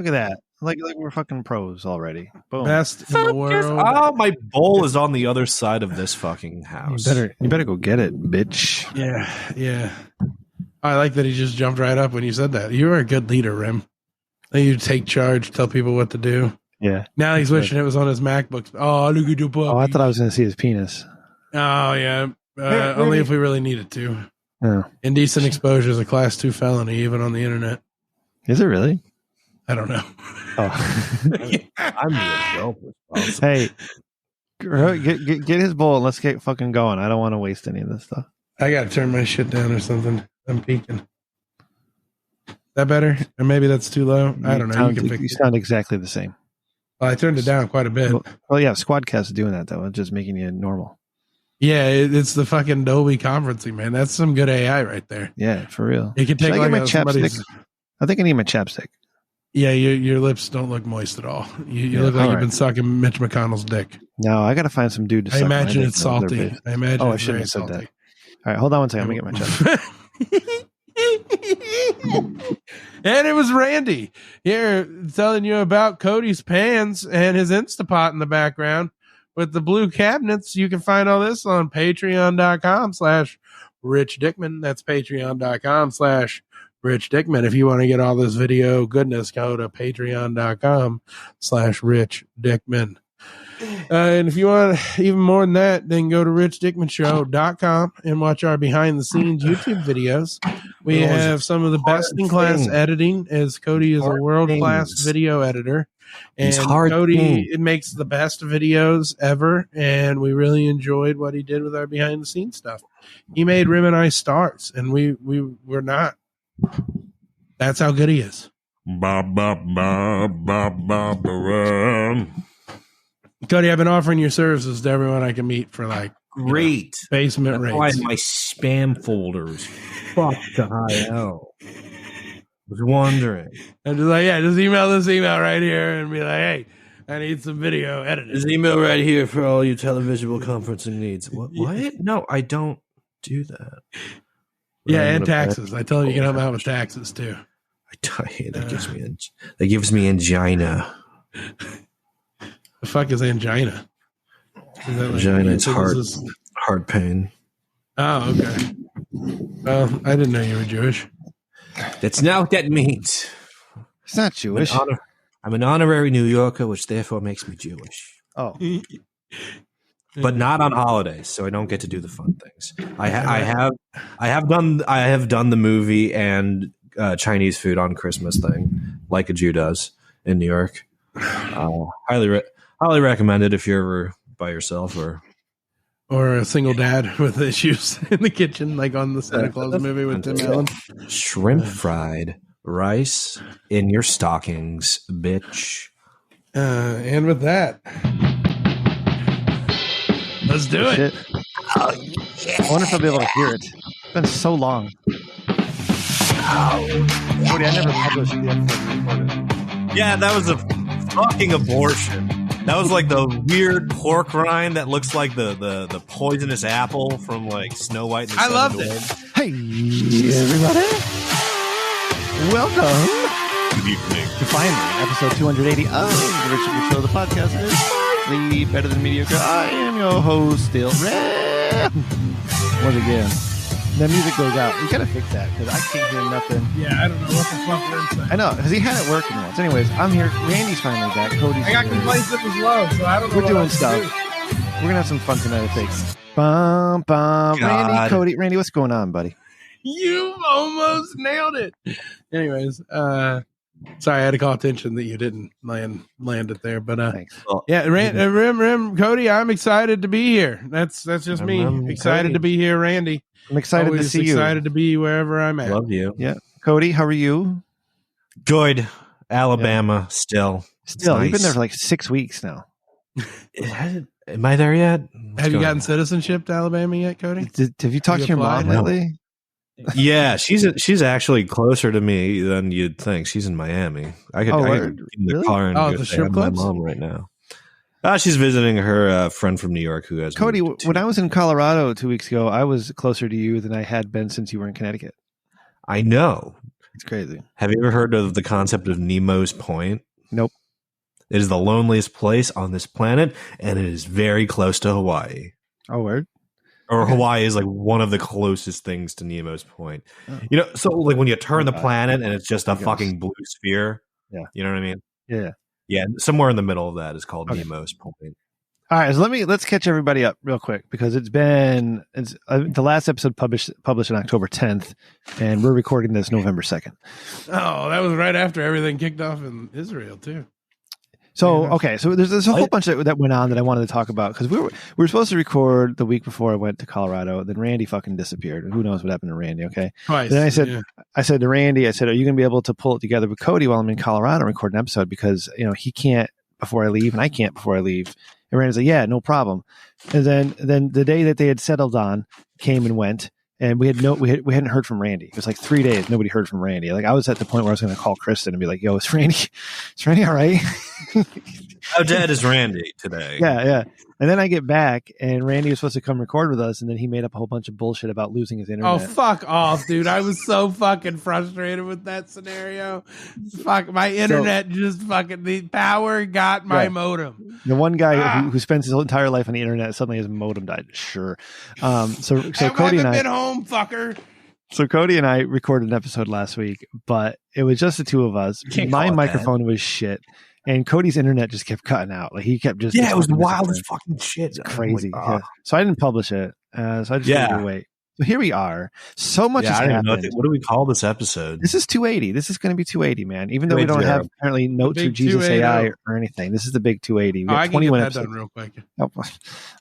Look at that. Like we're fucking pros already. Boom. Best in the world. Oh, my bowl is on the other side of this fucking house. You better go get it, bitch. Yeah. I like that he just jumped right up when you said that. You were a good leader, Rem. You take charge, tell people what to do. Yeah. Now he's wishing it was on his MacBook. Oh, look at your puppy. Oh, I thought I was going to see his penis. Oh, yeah. Only if we really needed to. Oh. Indecent exposure is a class 2 felony, even on the internet. Is it really? I don't know. Oh. I'm the adult. Hey, get his bowl and let's get fucking going. I don't want to waste any of this stuff. I got to turn my shit down or something. I'm peeking. That better? Or maybe that's too low? I don't know. You sound exactly the same. Well, I turned it down quite a bit. Well, yeah, Squadcast is doing that, though. It's just making you normal. Yeah, it's the fucking Dolby conferencing, man. That's some good AI right there. Yeah, for real. It can take Should I like get my chapstick? I think I need my chapstick. Yeah, your lips don't look moist at all. You look like you've been sucking Mitch McConnell's dick. No, I got to find some dude to suck. I imagine it's salty. I imagine I shouldn't have said that. All right, hold on one second. Let me get my chapstick. And it was Randy here telling you about Cody's pans and his Instapot in the background with the blue cabinets. You can find all this on patreon.com/Rich Dickman. That's patreon.com/Rich Dickman. If you want to get all this video goodness, go to patreon.com/Rich Dickman. And if you want even more than that, then go to richdickmanshow.com and watch our behind the scenes YouTube videos. We have some of the best in class editing, as Cody is a world class video editor. And Cody makes the best videos ever. And we really enjoyed what he did with our behind the scenes stuff. He made Rem and I stars, and we're not. That's how good he is. Cody, I've been offering your services to everyone I can meet for great basement rates. Why my spam folders fucked to high hell. Was wondering. I'm just like, just email this email right here and be like, hey, I need some video edited. This email right here for all your televisual conferencing needs. What? No, I don't do that. Yeah, and taxes. I tell you can help me out with taxes too. That gives me angina. The fuck is angina? Angina, it's heart pain. Oh, okay. Well, I didn't know you were Jewish. That's not what that means. It's not Jewish. I'm an honorary New Yorker, which therefore makes me Jewish. Oh. But not on holidays, so I don't get to do the fun things. I have done the movie and Chinese food on Christmas thing, like a Jew does in New York. Highly recommend it if you're ever by yourself or a single dad with issues in the kitchen, like on the Santa Claus movie with Tim Allen. Shrimp fried rice in your stockings, bitch. And with that, let's do it. Shit. Oh, yeah. I wonder if I'll be able to hear it. It's been so long. Cody, I never published the episode recorded. Yeah, that was a fucking abortion. That was like the weird pork rind that looks like the poisonous apple from like Snow White and the Seven loved Dwarfs. it. Hey, everybody. Welcome. Good evening. To finally, episode 280 of the Rich Dickman Show, the podcast is slightly better than mediocre. I am your host, still Rem. Once again, the music goes out. We gotta fix that because I can't hear nothing. Yeah, I don't know what the fuck we're saying. I know because he had it working once. Anyways, I'm here. Randy's finally back. Cody's. I got complaints it was low, so I don't know. We're doing stuff. We're gonna have some fun tonight, I think. Bum bum. Randy, Cody, Randy, what's going on, buddy? You almost nailed it. Anyways, sorry, I had to call attention that you didn't land it there, but thanks. Yeah, Rem, Cody, I'm excited to be here. That's just me. Excited Cody. to be here, Randy. I'm excited to see you. Excited to be wherever I'm at. Love you. Yeah, Cody, how are you? Good. Alabama still. Still, nice. you've been there for like 6 weeks now. Am I there yet? Have you gotten citizenship to Alabama yet, Cody? Have you talked to your mom lately? Yeah, she's actually closer to me than you'd think. She's in Miami. I could get in the car and go the say strip I'm my clubs? mom right now. She's visiting her friend from New York who has Cody, moved when I was in Colorado 2 weeks ago, I was closer to you than I had been since you were in Connecticut. I know. It's crazy. Have you ever heard of the concept of Nemo's Point? Nope. It is the loneliest place on this planet, and it is very close to Hawaii. Oh, word. Or Okay. Hawaii is like one of the closest things to Nemo's Point. You know, so like when you turn the planet and it's just a fucking blue sphere. Yeah. You know what I mean? Yeah. Yeah. Somewhere in the middle of that is called Okay. Nemo's Point. All right, so let's catch everybody up real quick because it's the last episode published on October 10th, and we're recording this November 2nd. Oh, that was right after everything kicked off in Israel too. So okay, so there's a whole bunch that went on that I wanted to talk about because we were supposed to record the week before I went to Colorado. Then Randy fucking disappeared. Who knows what happened to Randy? Okay, Twice. Then I said to Randy, are you going to be able to pull it together with Cody while I'm in Colorado and record an episode because he can't before I leave and I can't before I leave. And Randy's like, yeah, no problem. And then the day that they had settled on came and went, and we hadn't heard from Randy. It was like 3 days nobody heard from Randy. Like I was at the point where I was going to call Kristen and be like, yo, is Randy all right? How dead is Randy today? Yeah. And then I get back, and Randy was supposed to come record with us, and then he made up a whole bunch of bullshit about losing his internet. Oh, fuck off, dude. I was so fucking frustrated with that scenario. Fuck, my internet the power got my modem. The one guy who spends his entire life on the internet, suddenly his modem died. Sure. So Cody and I been home, fucker. So Cody and I recorded an episode last week, but it was just the two of us. My microphone was shit. And Cody's internet just kept cutting out. Like he kept just it was wild as fucking shit. It's crazy. Yeah. So I didn't publish it. So I just had to wait. So here we are. So much has happened. What do we call this episode? This is 280. This is going to be 280, man. Even though we don't have apparently notes or Jesus AI or anything. This is the big 280. We have 21 episodes. Done real quick. Oh,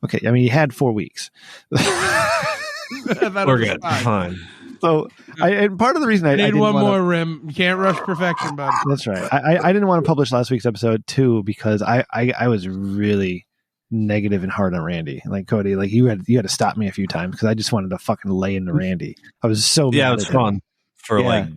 okay. I mean, you had 4 weeks. We're good. Fine. So, and part of the reason I need one more Rem. You can't rush perfection, bud. That's right. I didn't want to publish last week's episode too because I was really negative and hard on Randy. Like Cody, like you had to stop me a few times because I just wanted to fucking lay into Randy. I was so it was fun for like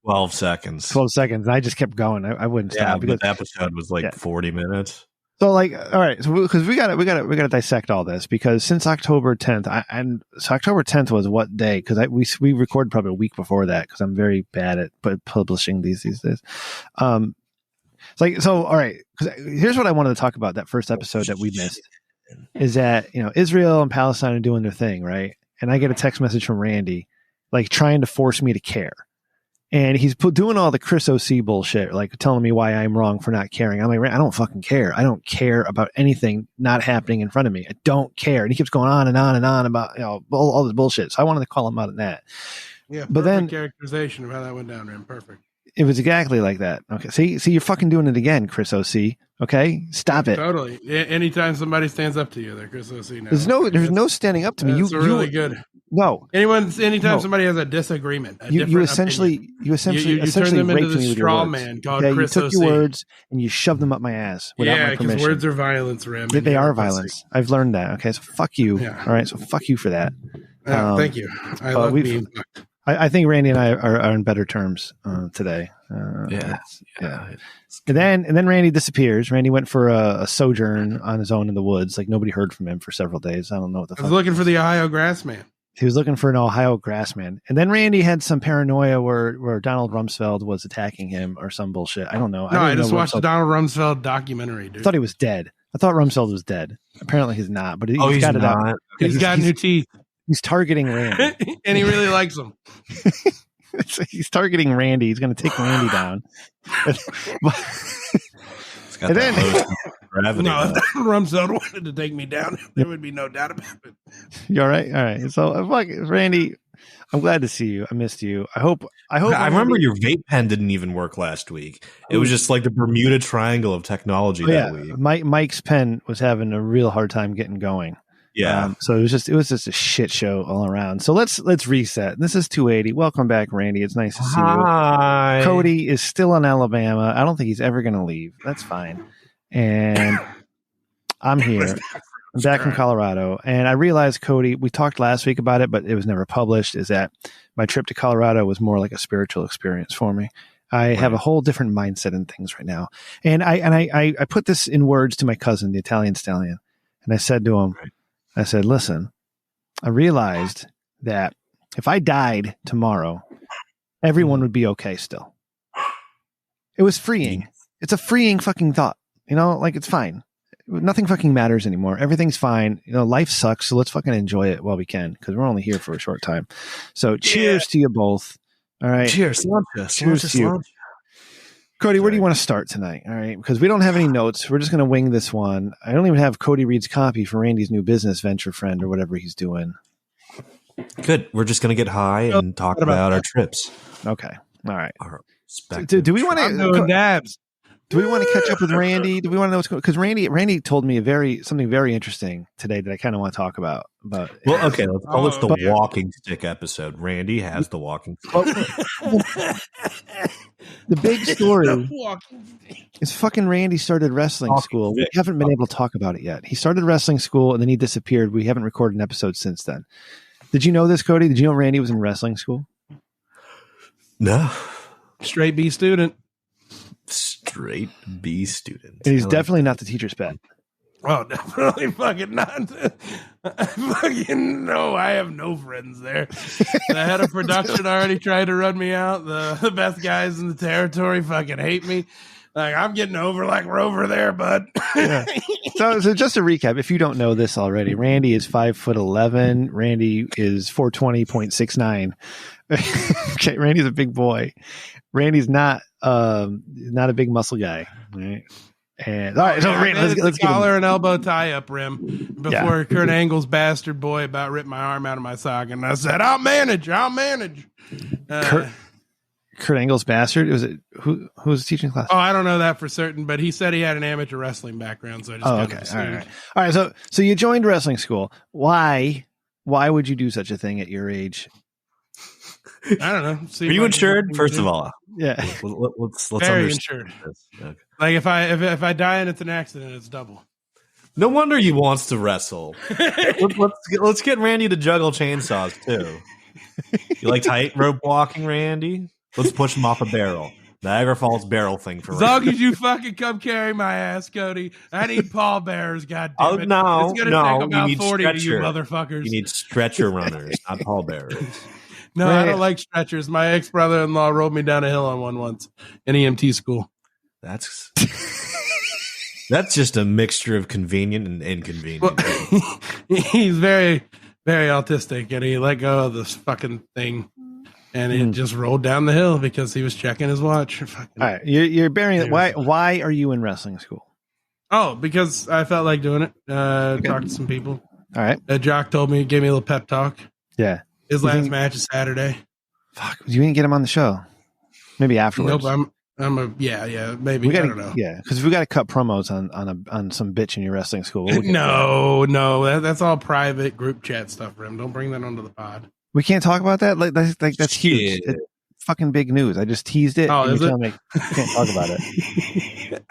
12 seconds. 12 seconds, and I just kept going. I wouldn't stop because the episode was like 40 minutes. So like, all right, so because we got to dissect all this because since October 10th, October 10th was what day? Because we recorded probably a week before that because I'm very bad at publishing these days. It's like so. All right, because here's what I wanted to talk about. That first episode that we missed is that Israel and Palestine are doing their thing, right? And I get a text message from Randy, like trying to force me to care. And he's doing all the Chris OC bullshit, like telling me why I'm wrong for not caring. I'm like, I don't fucking care. I don't care about anything not happening in front of me. I don't care. And he keeps going on and on and on about all this bullshit. So I wanted to call him out on that. Yeah, but then characterization of how that went down, Ram. Perfect. It was exactly like that. Okay, see, you're fucking doing it again, Chris OC. Okay, stop it. Totally. Anytime somebody stands up to you, they're Chris OC now. There's no standing up to me. That's really good. No. Anytime somebody has a disagreement, you essentially turn them into the straw man called Chris You took your words and you shoved them up my ass without my permission. Because words are violence, Rem. They are violence. I've learned that. Okay, so fuck you. Yeah. All right, so fuck you for that. Thank you. I love being fucked. I think Randy and I are in better terms today. Yeah. And then Randy disappears. Randy went for a sojourn on his own in the woods. Like nobody heard from him for several days. I don't know what the fuck. I was looking for the Ohio Grassman. He was looking for an Ohio Grassman. And then Randy had some paranoia where Donald Rumsfeld was attacking him or some bullshit. I don't know. I just watched the Donald Rumsfeld documentary, dude. I thought he was dead. I thought Rumsfeld was dead. Apparently he's not. But he's got it out. He's got new teeth. He's targeting Randy. And he really likes them. He's targeting Randy. He's going to take Randy down. And then gravity. No, if Rumsfeld wanted to take me down, there would be no doubt about it. You all right? All right. So, Randy, I'm glad to see you. I missed you. I hope. I remember your vape pen didn't even work last week. It was just like the Bermuda Triangle of technology that week. Mike's pen was having a real hard time getting going. Yeah. So it was just a shit show all around. So let's reset. This is 280. Welcome back, Randy. It's nice to see you. Cody is still in Alabama. I don't think he's ever going to leave. That's fine. And I'm here. I'm back from Colorado. And I realized, Cody, we talked last week about it, but it was never published, is that my trip to Colorado was more like a spiritual experience for me. I have a whole different mindset in things right now. And I put this in words to my cousin, the Italian Stallion. And I said to him, I said, listen, I realized that if I died tomorrow, everyone would be okay still. It was freeing. It's a freeing fucking thought. Like it's fine. Nothing fucking matters anymore. Everything's fine. Life sucks, so let's fucking enjoy it while we can, because we're only here for a short time. So cheers to you both. All right. Cheers. Cheers to you. Cody, where do you want to start tonight? All right. Because we don't have any notes. We're just going to wing this one. I don't even have Cody reads copy for Randy's new business venture friend or whatever he's doing. Good. We're just going to get high and talk about our trips. Okay. All right. Do we want to doing dabs? Do we want to catch up with Randy? Do we want to know what's going on? Because Randy told me something very interesting today that I kind of want to talk about. Well, okay, let's call this the walking stick episode. Randy has the walking stick. The big story is fucking Randy started wrestling school. We haven't been able to talk about it yet. He started wrestling school and then he disappeared. We haven't recorded an episode since then. Did you know this, Cody? Did you know Randy was in wrestling school? No. Straight B student. Straight B student. And he's definitely not the teacher's pet. Oh, definitely fucking not. No, I have no friends there. The head of production already tried to run me out. The best guys in the territory fucking hate me. Like, I'm getting over like Rover there, bud. Yeah. So just to recap, if you don't know this already, Randy is 5'11". Randy is 420.69. Okay, Randy's a big boy. Randy's not a big muscle guy, right? And all right, so Randy, let's get collar and elbow tie up rim before Kurt Angle's bastard boy about ripped my arm out of my sock, and I said, "I'll manage." Kurt Angle's bastard. Was it who was teaching class? Oh, I don't know that for certain, but he said he had an amateur wrestling background, so I just all right. So you joined wrestling school. Why would you do such a thing at your age? I don't know. Are you insured? First of all, yeah. Let's very insured. Okay. Like if I die and it's an accident, it's double. No wonder he wants to wrestle. let's get Randy to juggle chainsaws too. You like tightrope walking, Randy? Let's push him off a barrel. Niagara Falls barrel thing for as long as you fucking come carry my ass, Cody. I need pallbearers, goddammit. Oh no, it's gonna take about 40 stretcher. of you motherfuckers. You need stretcher runners, not pallbearers. No, I don't like stretchers. My ex-brother-in-law rolled me down a hill on one once in EMT school. That's just a mixture of convenient and inconvenient. Well, he's very, very autistic, and he let go of this fucking thing, and it just rolled down the hill because he was checking his watch. All right, you're bearing it. Why are you in wrestling school? Oh, because I felt like doing it. Talked to some people. All right. Jock told me, gave me a little pep talk. Yeah. His last match is Saturday. Fuck, you didn't get him on the show. Maybe afterwards. Nope, maybe. I don't know. Yeah, because we got to cut promos on some bitch in your wrestling school. No, that's all private group chat stuff, Rem. Don't bring that onto the pod. We can't talk about that. That's huge. It's fucking big news. I just teased it. Oh, is it? Can't talk about it.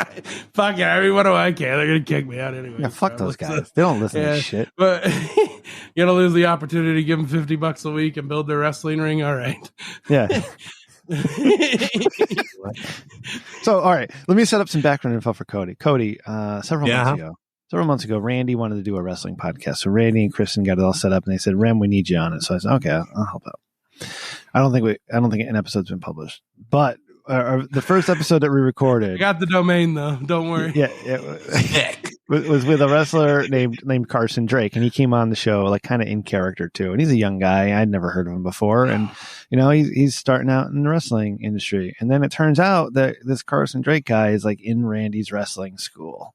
Fuck it. I mean, what do I care? They're gonna kick me out anyway. Yeah, fuck those guys. They don't listen to shit. But you're gonna lose the opportunity to give them $50 a week and build their wrestling ring. All right. Yeah. So, all right. Let me set up some background info for Cody. Cody, several months ago, Randy wanted to do a wrestling podcast. So Randy and Kristen got it all set up, and they said, "Rem, we need you on it." So I said, "Okay, I'll help out." I don't think an episode's been published, but the first episode that we recorded, I got the domain though. Don't worry. Yeah, it was with a wrestler named Carson Drake, and he came on the show like kind of in character too. And he's a young guy; I'd never heard of him before, and he's starting out in the wrestling industry. And then it turns out that this Carson Drake guy is like in Randy's wrestling school,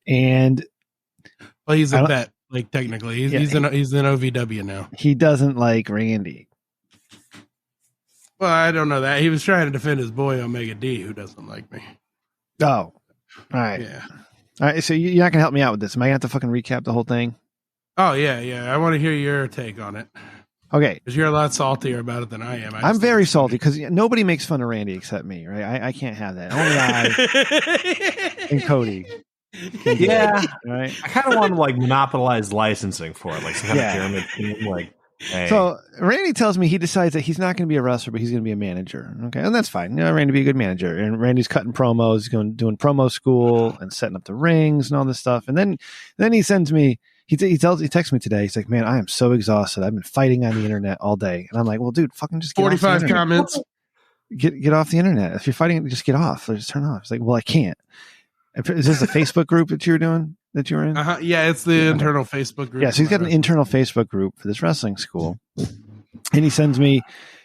and he's a vet. Like technically, he's in OVW now. He doesn't like Randy. Well, I don't know that. He was trying to defend his boy Omega D, who doesn't like me. Oh, all right. Yeah. All right. So you're not gonna help me out with this. Am I gonna have to fucking recap the whole thing? Oh yeah. I want to hear your take on it. Okay. Because you're a lot saltier about it than I am. I'm very salty because nobody makes fun of Randy except me, right? I can't have that. Only I and Cody. Yeah, right. I kind of want to like monopolize licensing for it, like some kind of pyramid scheme. Like, hey. So Randy tells me he decides that he's not going to be a wrestler, but he's going to be a manager. Okay, and that's fine. Randy be a good manager, and Randy's cutting promos, doing promo school, and setting up the rings and all this stuff. And then he sends me he texts me today. He's like, man, I am so exhausted. I've been fighting on the internet all day. And I'm like, well, dude, fucking just get 45 off the comments. Get off the internet. If you're fighting, just get off. Or just turn off. It's like, well, I can't. Is this a Facebook group that you were in? Yeah, it's the internal Facebook group. Yeah, so he's got an internal Facebook group for this wrestling school. And he sends me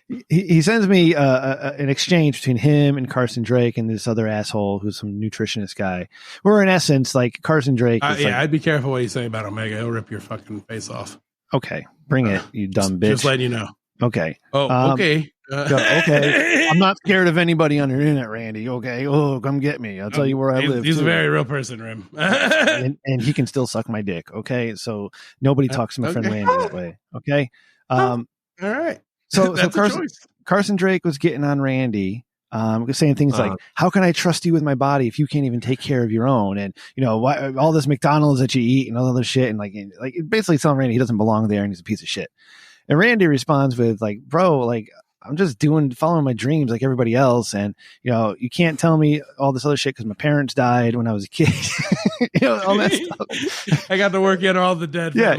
an exchange between him and Carson Drake and this other asshole who's some nutritionist guy. Where in essence, like Carson Drake. I'd be careful what you say about Omega. He'll rip your fucking face off. Okay, bring it, you dumb bitch. Just letting you know. Okay. Oh, okay. Okay. I'm not scared of anybody on the internet, Randy. Okay. Oh, come get me. I'll tell you where I live. He's a very real person, Rem. and he can still suck my dick. Okay. So nobody talks to my friend Randy that way. Okay. All right. So Carson Drake was getting on Randy, saying things like, how can I trust you with my body if you can't even take care of your own? And, why, all this McDonald's that you eat and all other shit. And like basically telling Randy he doesn't belong there and he's a piece of shit. And Randy responds with like, bro, like, I'm just following my dreams like everybody else. And, you can't tell me all this other shit because my parents died when I was a kid. All that stuff. I got to work in all the dead. Yeah.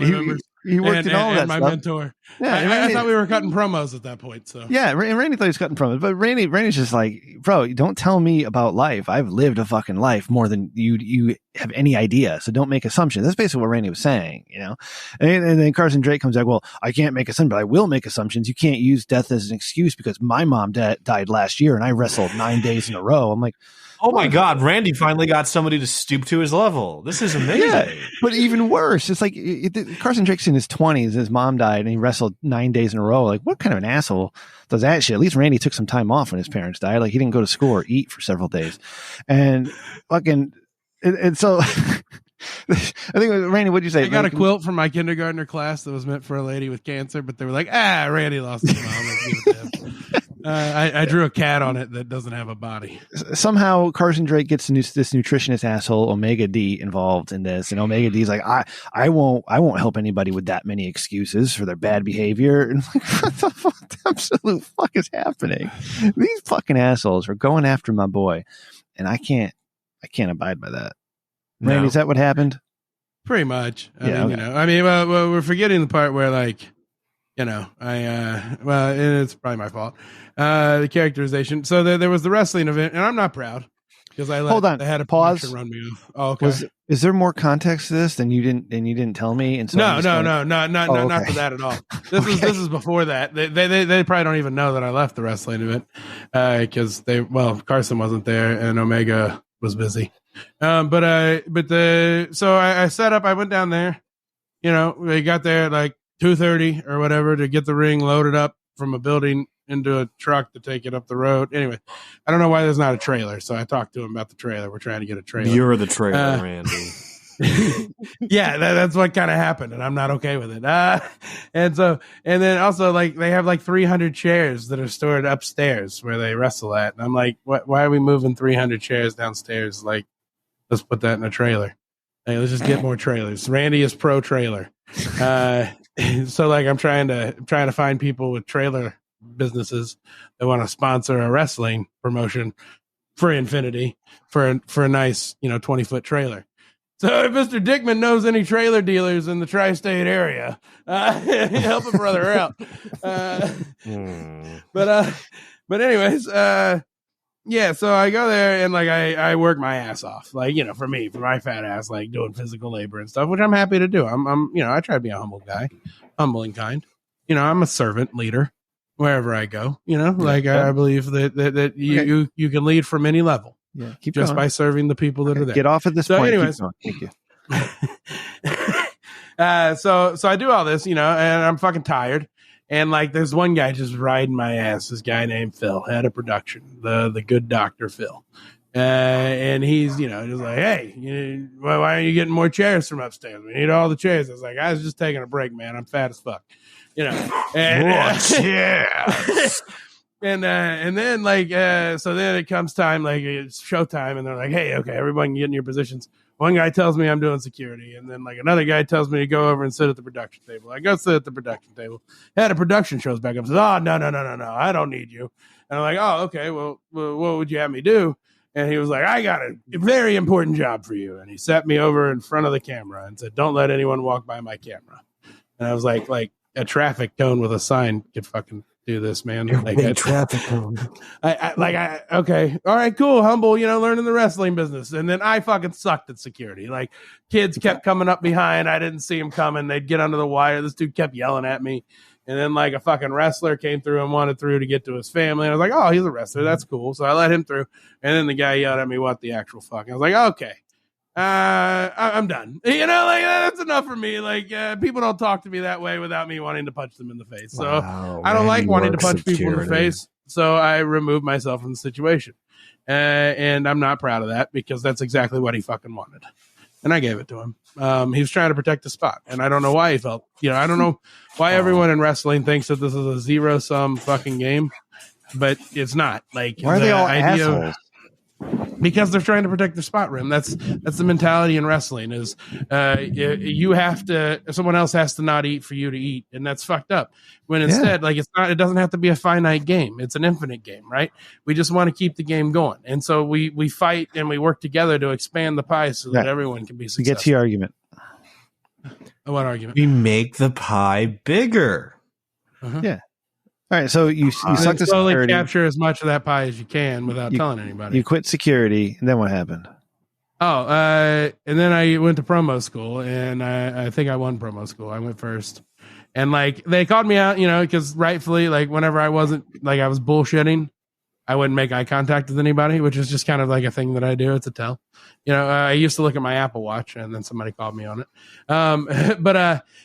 He worked in all that my stuff. Mentor. Yeah, I thought we were cutting promos at that point. So yeah, and Randy thought he was cutting promos, but Randy's just like, bro, don't tell me about life. I've lived a fucking life more than you have any idea. So don't make assumptions. That's basically what Randy was saying, And then Carson Drake comes back, well, I can't make assumptions, but I will make assumptions. You can't use death as an excuse because my mom died last year and I wrestled 9 days in a row. I'm like, oh my God, Randy finally got somebody to stoop to his level. This is amazing. Yeah, but even worse, it's like Carson Drake's in his 20s. His mom died and he wrestled 9 days in a row. Like, what kind of an asshole does that shit? At least Randy took some time off when his parents died. Like, he didn't go to school or eat for several days. And fucking, and so I think, Randy, what'd you say? I got a quilt from my kindergartner class that was meant for a lady with cancer, but they were like, Randy lost his mom. Let's give it to him. I drew a cat on it that doesn't have a body. Somehow Carson Drake gets this nutritionist asshole Omega D involved in this, and Omega D's like, I won't help anybody with that many excuses for their bad behavior. And like, what the absolute fuck is happening? These fucking assholes are going after my boy, and I can't abide by that. No. Randy, is that what happened? Pretty much. I mean, well, we're forgetting the part where like. It's probably my fault. The characterization. So there was the wrestling event, and I'm not proud because I let the head of production run me off. Oh, okay. Is there more context to this than you didn't tell me? And so not for that at all. This is before that. They probably don't even know that I left the wrestling event because Carson wasn't there and Omega was busy. So I set up. I went down there. We got there at like 2:30 or whatever to get the ring loaded up from a building into a truck to take it up the road. Anyway, I don't know why there's not a trailer. So I talked to him about the trailer. We're trying to get a trailer. You're the trailer, Randy. Yeah, that's what kind of happened, and I'm not okay with it. And then also like they have like 300 chairs that are stored upstairs where they wrestle at, and I'm like, why are we moving 300 chairs downstairs? Like, let's put that in a trailer. Hey, let's just get more trailers. Randy is pro trailer. So like I'm trying to find people with trailer businesses that want to sponsor a wrestling promotion for Infinity for a nice 20-foot trailer. So if Mr. Dickman knows any trailer dealers in the tri-state area, help a brother out. But anyways, yeah, so I go there and like I work my ass off, like for my fat ass, like doing physical labor and stuff, which I'm happy to do. I'm I try to be a humble guy, humble and kind. I'm a servant leader wherever I go. I believe that you can lead from any level, just going by serving the people that are there. Get off at this point. Anyways, thank you. So I do all this, and I'm fucking tired. And like, there's one guy just riding my ass. This guy named Phil, head of production, the good Dr. Phil. And he's, just like, hey, why aren't you getting more chairs from upstairs? We need all the chairs. I was like, I was just taking a break, man. I'm fat as fuck, And, and then like, so then it comes time, like it's showtime, and they're like, hey, okay, everybody can get in your positions. One guy tells me I'm doing security, and then like another guy tells me to go over and sit at the production table. I go sit at the production table. Head of production shows back up and says, oh, no, I don't need you. And I'm like, oh, okay, well, what would you have me do? And he was like, I got a very important job for you. And he sat me over in front of the camera and said, don't let anyone walk by my camera. And I was like a traffic cone with a sign could fucking do this, man. Like a traffic cone. Okay. All right, cool. Humble, learning the wrestling business. And then I fucking sucked at security. Like kids kept coming up behind. I didn't see them coming. They'd get under the wire. This dude kept yelling at me. And then like a fucking wrestler came through and wanted through to get to his family. And I was like, oh, he's a wrestler. That's cool. So I let him through. And then the guy yelled at me, what the actual fuck? I was like, okay, I'm done. That's enough for me. Like people don't talk to me that way without me wanting to punch them in the face. So I don't like wanting to punch people in the face. So I removed myself from the situation. And I'm not proud of that because that's exactly what he fucking wanted. And I gave it to him. He was trying to protect the spot. And I don't know why he felt, I don't know why everyone in wrestling thinks that this is a zero-sum fucking game, but it's not. Like, why are they all assholes? Because they're trying to protect their spot room. That's the mentality in wrestling is you have to, someone else has to not eat for you to eat. And that's fucked up. When instead, like it doesn't have to be a finite game. It's an infinite game, right? We just want to keep the game going. And so we fight and we work together to expand the pie so that everyone can be successful. Get to your argument. What argument? We make the pie bigger. Uh-huh. Yeah. All right, so you suck the slowly security. Capture as much of that pie as you can without telling anybody. You quit security, and then what happened? Oh, and then I went to promo school, and I think I won promo school. I went first, and like they called me out, because rightfully, like whenever I wasn't like I was bullshitting, I wouldn't make eye contact with anybody, which is just kind of like a thing that I do. It's a tell. I used to look at my Apple Watch and then somebody called me on it.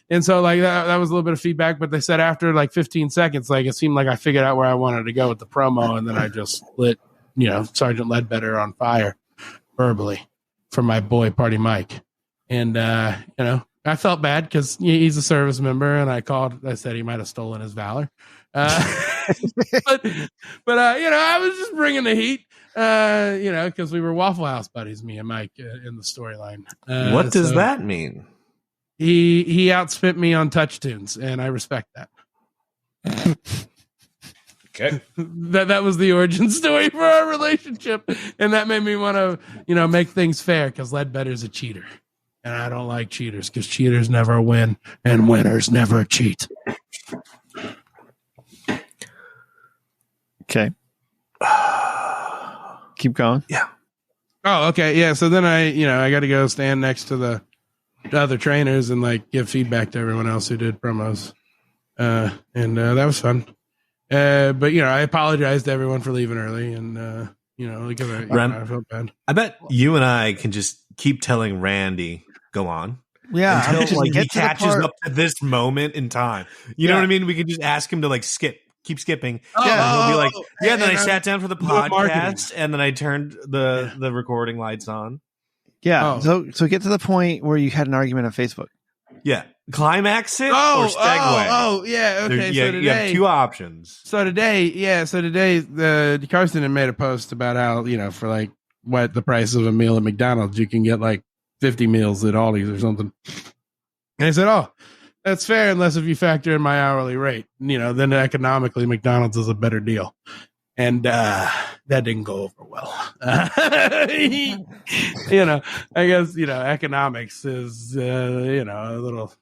And so like that was a little bit of feedback, but they said after like 15 seconds, like it seemed like I figured out where I wanted to go with the promo. And then I just lit, Sergeant Ledbetter on fire verbally for my boy Party Mike. And, I felt bad because he's a service member and I said he might've stolen his valor. But I was just bringing the heat, because we were Waffle House buddies, me and Mike, in the storyline. What does that mean? He outspit me on touch tunes, and I respect that. Okay, that was the origin story for our relationship, and that made me want to, make things fair because Ledbetter's a cheater, and I don't like cheaters because cheaters never win, and winners never cheat. Okay. Keep going. Yeah. Oh, okay. Yeah. So then I got to go stand next to the other trainers and like give feedback to everyone else who did promos. And that was fun. But I apologized to everyone for leaving early and, because I felt bad. I bet you and I can just keep telling Randy, go on. Yeah. Until like he catches up to this moment in time. You know what I mean? We can just ask him to like keep skipping. And he'll be like, then I sat down for the podcast and then I turned the recording lights on. Yeah. So get to the point where you had an argument on Facebook. Yeah. Climax it or segue. Yeah. Okay. So today, you have two options. So today, the Carson had made a post about how, for like what the price of a meal at McDonald's, you can get like 50 meals at Aldi's or something. And I said, that's fair unless if you factor in my hourly rate, then economically McDonald's is a better deal. And that didn't go over well. I guess, economics is, a little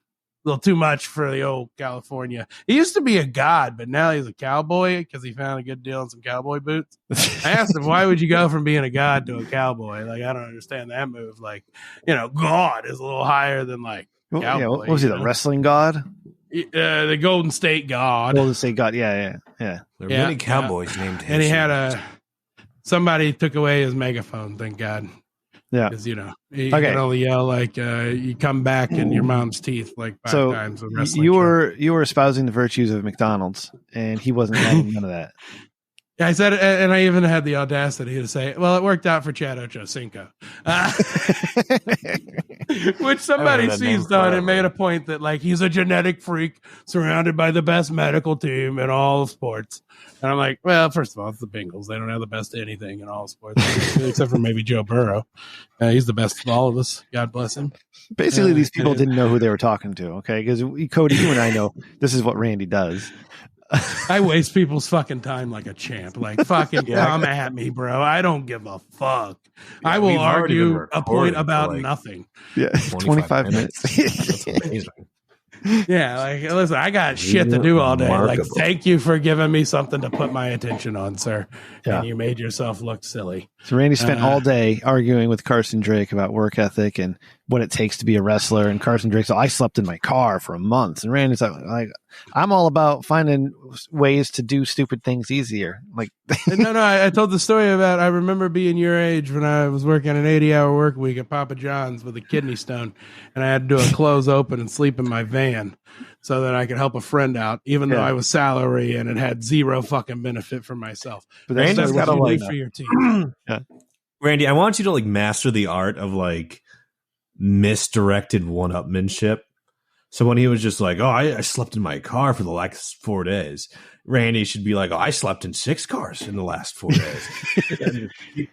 too much for the old California. He used to be a god, but now he's a cowboy because he found a good deal on some cowboy boots. I asked him, why would you go from being a god to a cowboy? Like, I don't understand that move. Like, God is a little higher than like, cowboy, what was he, the wrestling god? The Golden State God. Golden State God, yeah. There are many cowboys named him. And he had somebody took away his megaphone, thank God. Yeah. Because, he can only yell like, you come back in your mom's teeth like 5 times. You were espousing the virtues of McDonald's, and he wasn't having none of that. I said it, and I even had the audacity to say, well, it worked out for Chad Ochocinco. Which somebody seized on and made a point that, like, he's a genetic freak surrounded by the best medical team in all of sports. And I'm like, well, first of all, it's the Bengals. They don't have the best of anything in all of sports, except for maybe Joe Burrow. He's the best of all of us. God bless him. Basically, these people didn't know who they were talking to, okay? Because, Cody, you and I know this is what Randy does. I waste people's fucking time like a champ. Like, fucking come at me, bro. I don't give a fuck. I will argue a point about nothing. Yeah, 25 minutes. That's amazing. Yeah, like, listen, I got shit to do all day. Like, thank you for giving me something to put my attention on, sir. Yeah. And you made yourself look silly. So Randy spent all day arguing with Carson Drake about work ethic and what it takes to be a wrestler. And Carson Drake's like, I slept in my car for a month. And Randy's like, I'm all about finding ways to do stupid things easier. Like, no, I told the story about, I remember being your age when I was working an 80-hour work week at Papa John's with a kidney stone, and I had to do a close open and sleep in my van so that I could help a friend out, even though I was salary and it had zero fucking benefit for myself. But Randy's got to like for your team. Randy, I want you to like master the art of like misdirected one-upmanship. So when he was just like, oh, I slept in my car for the last 4 days, Randy should be like, oh, I slept in 6 cars in the last 4 days.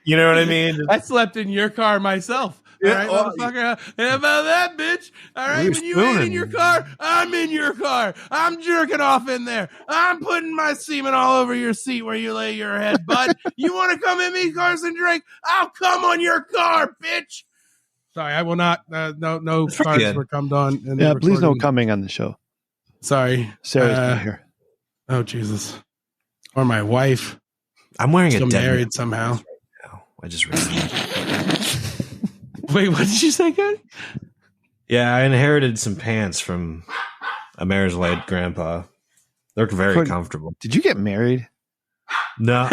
You know what I mean? I slept in your car myself. All right, motherfucker. How about that, bitch? All right, when you ain't in your car, I'm in your car. I'm jerking off in there. I'm putting my semen all over your seat where you lay your head, bud. You want to come at me, Carson Drake? I'll come on your car, bitch. Sorry, I will not. No cars were cummed on. Yeah, please no coming on the show. Sorry. Sarah's not here. Oh, Jesus. Or my wife. I'm wearing still a dead married somehow. Right now. I just realized. Wait, what did you say, Cody? Yeah, I inherited some pants from Amara's late grandpa. They're very comfortable. Did you get married? No.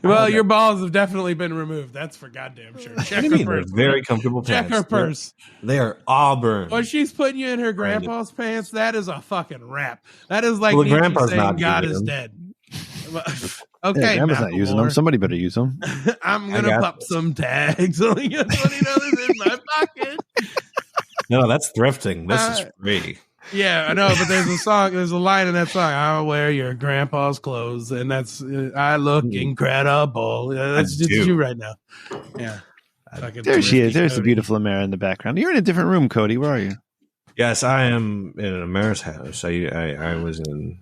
Well, your balls have definitely been removed. That's for goddamn sure. Check her purse. Very comfortable pants. Check her purse. They are auburn. When she's putting you in her grandpa's pants, that is a fucking rap. That is like grandpa's saying not God is dead. Okay, grandpa's not using them. Somebody better use them. I'm gonna pop some tags. Only got $20 in my pocket. No, that's thrifting. This is free. Yeah, I know, but there's a line in that song. I'll wear your grandpa's clothes, and that's I look incredible. That's just you right now. Yeah, there she is. There's the beautiful Amara in the background. You're in a different room, Cody. Where are you? Yes, I am in Amara's house. I was in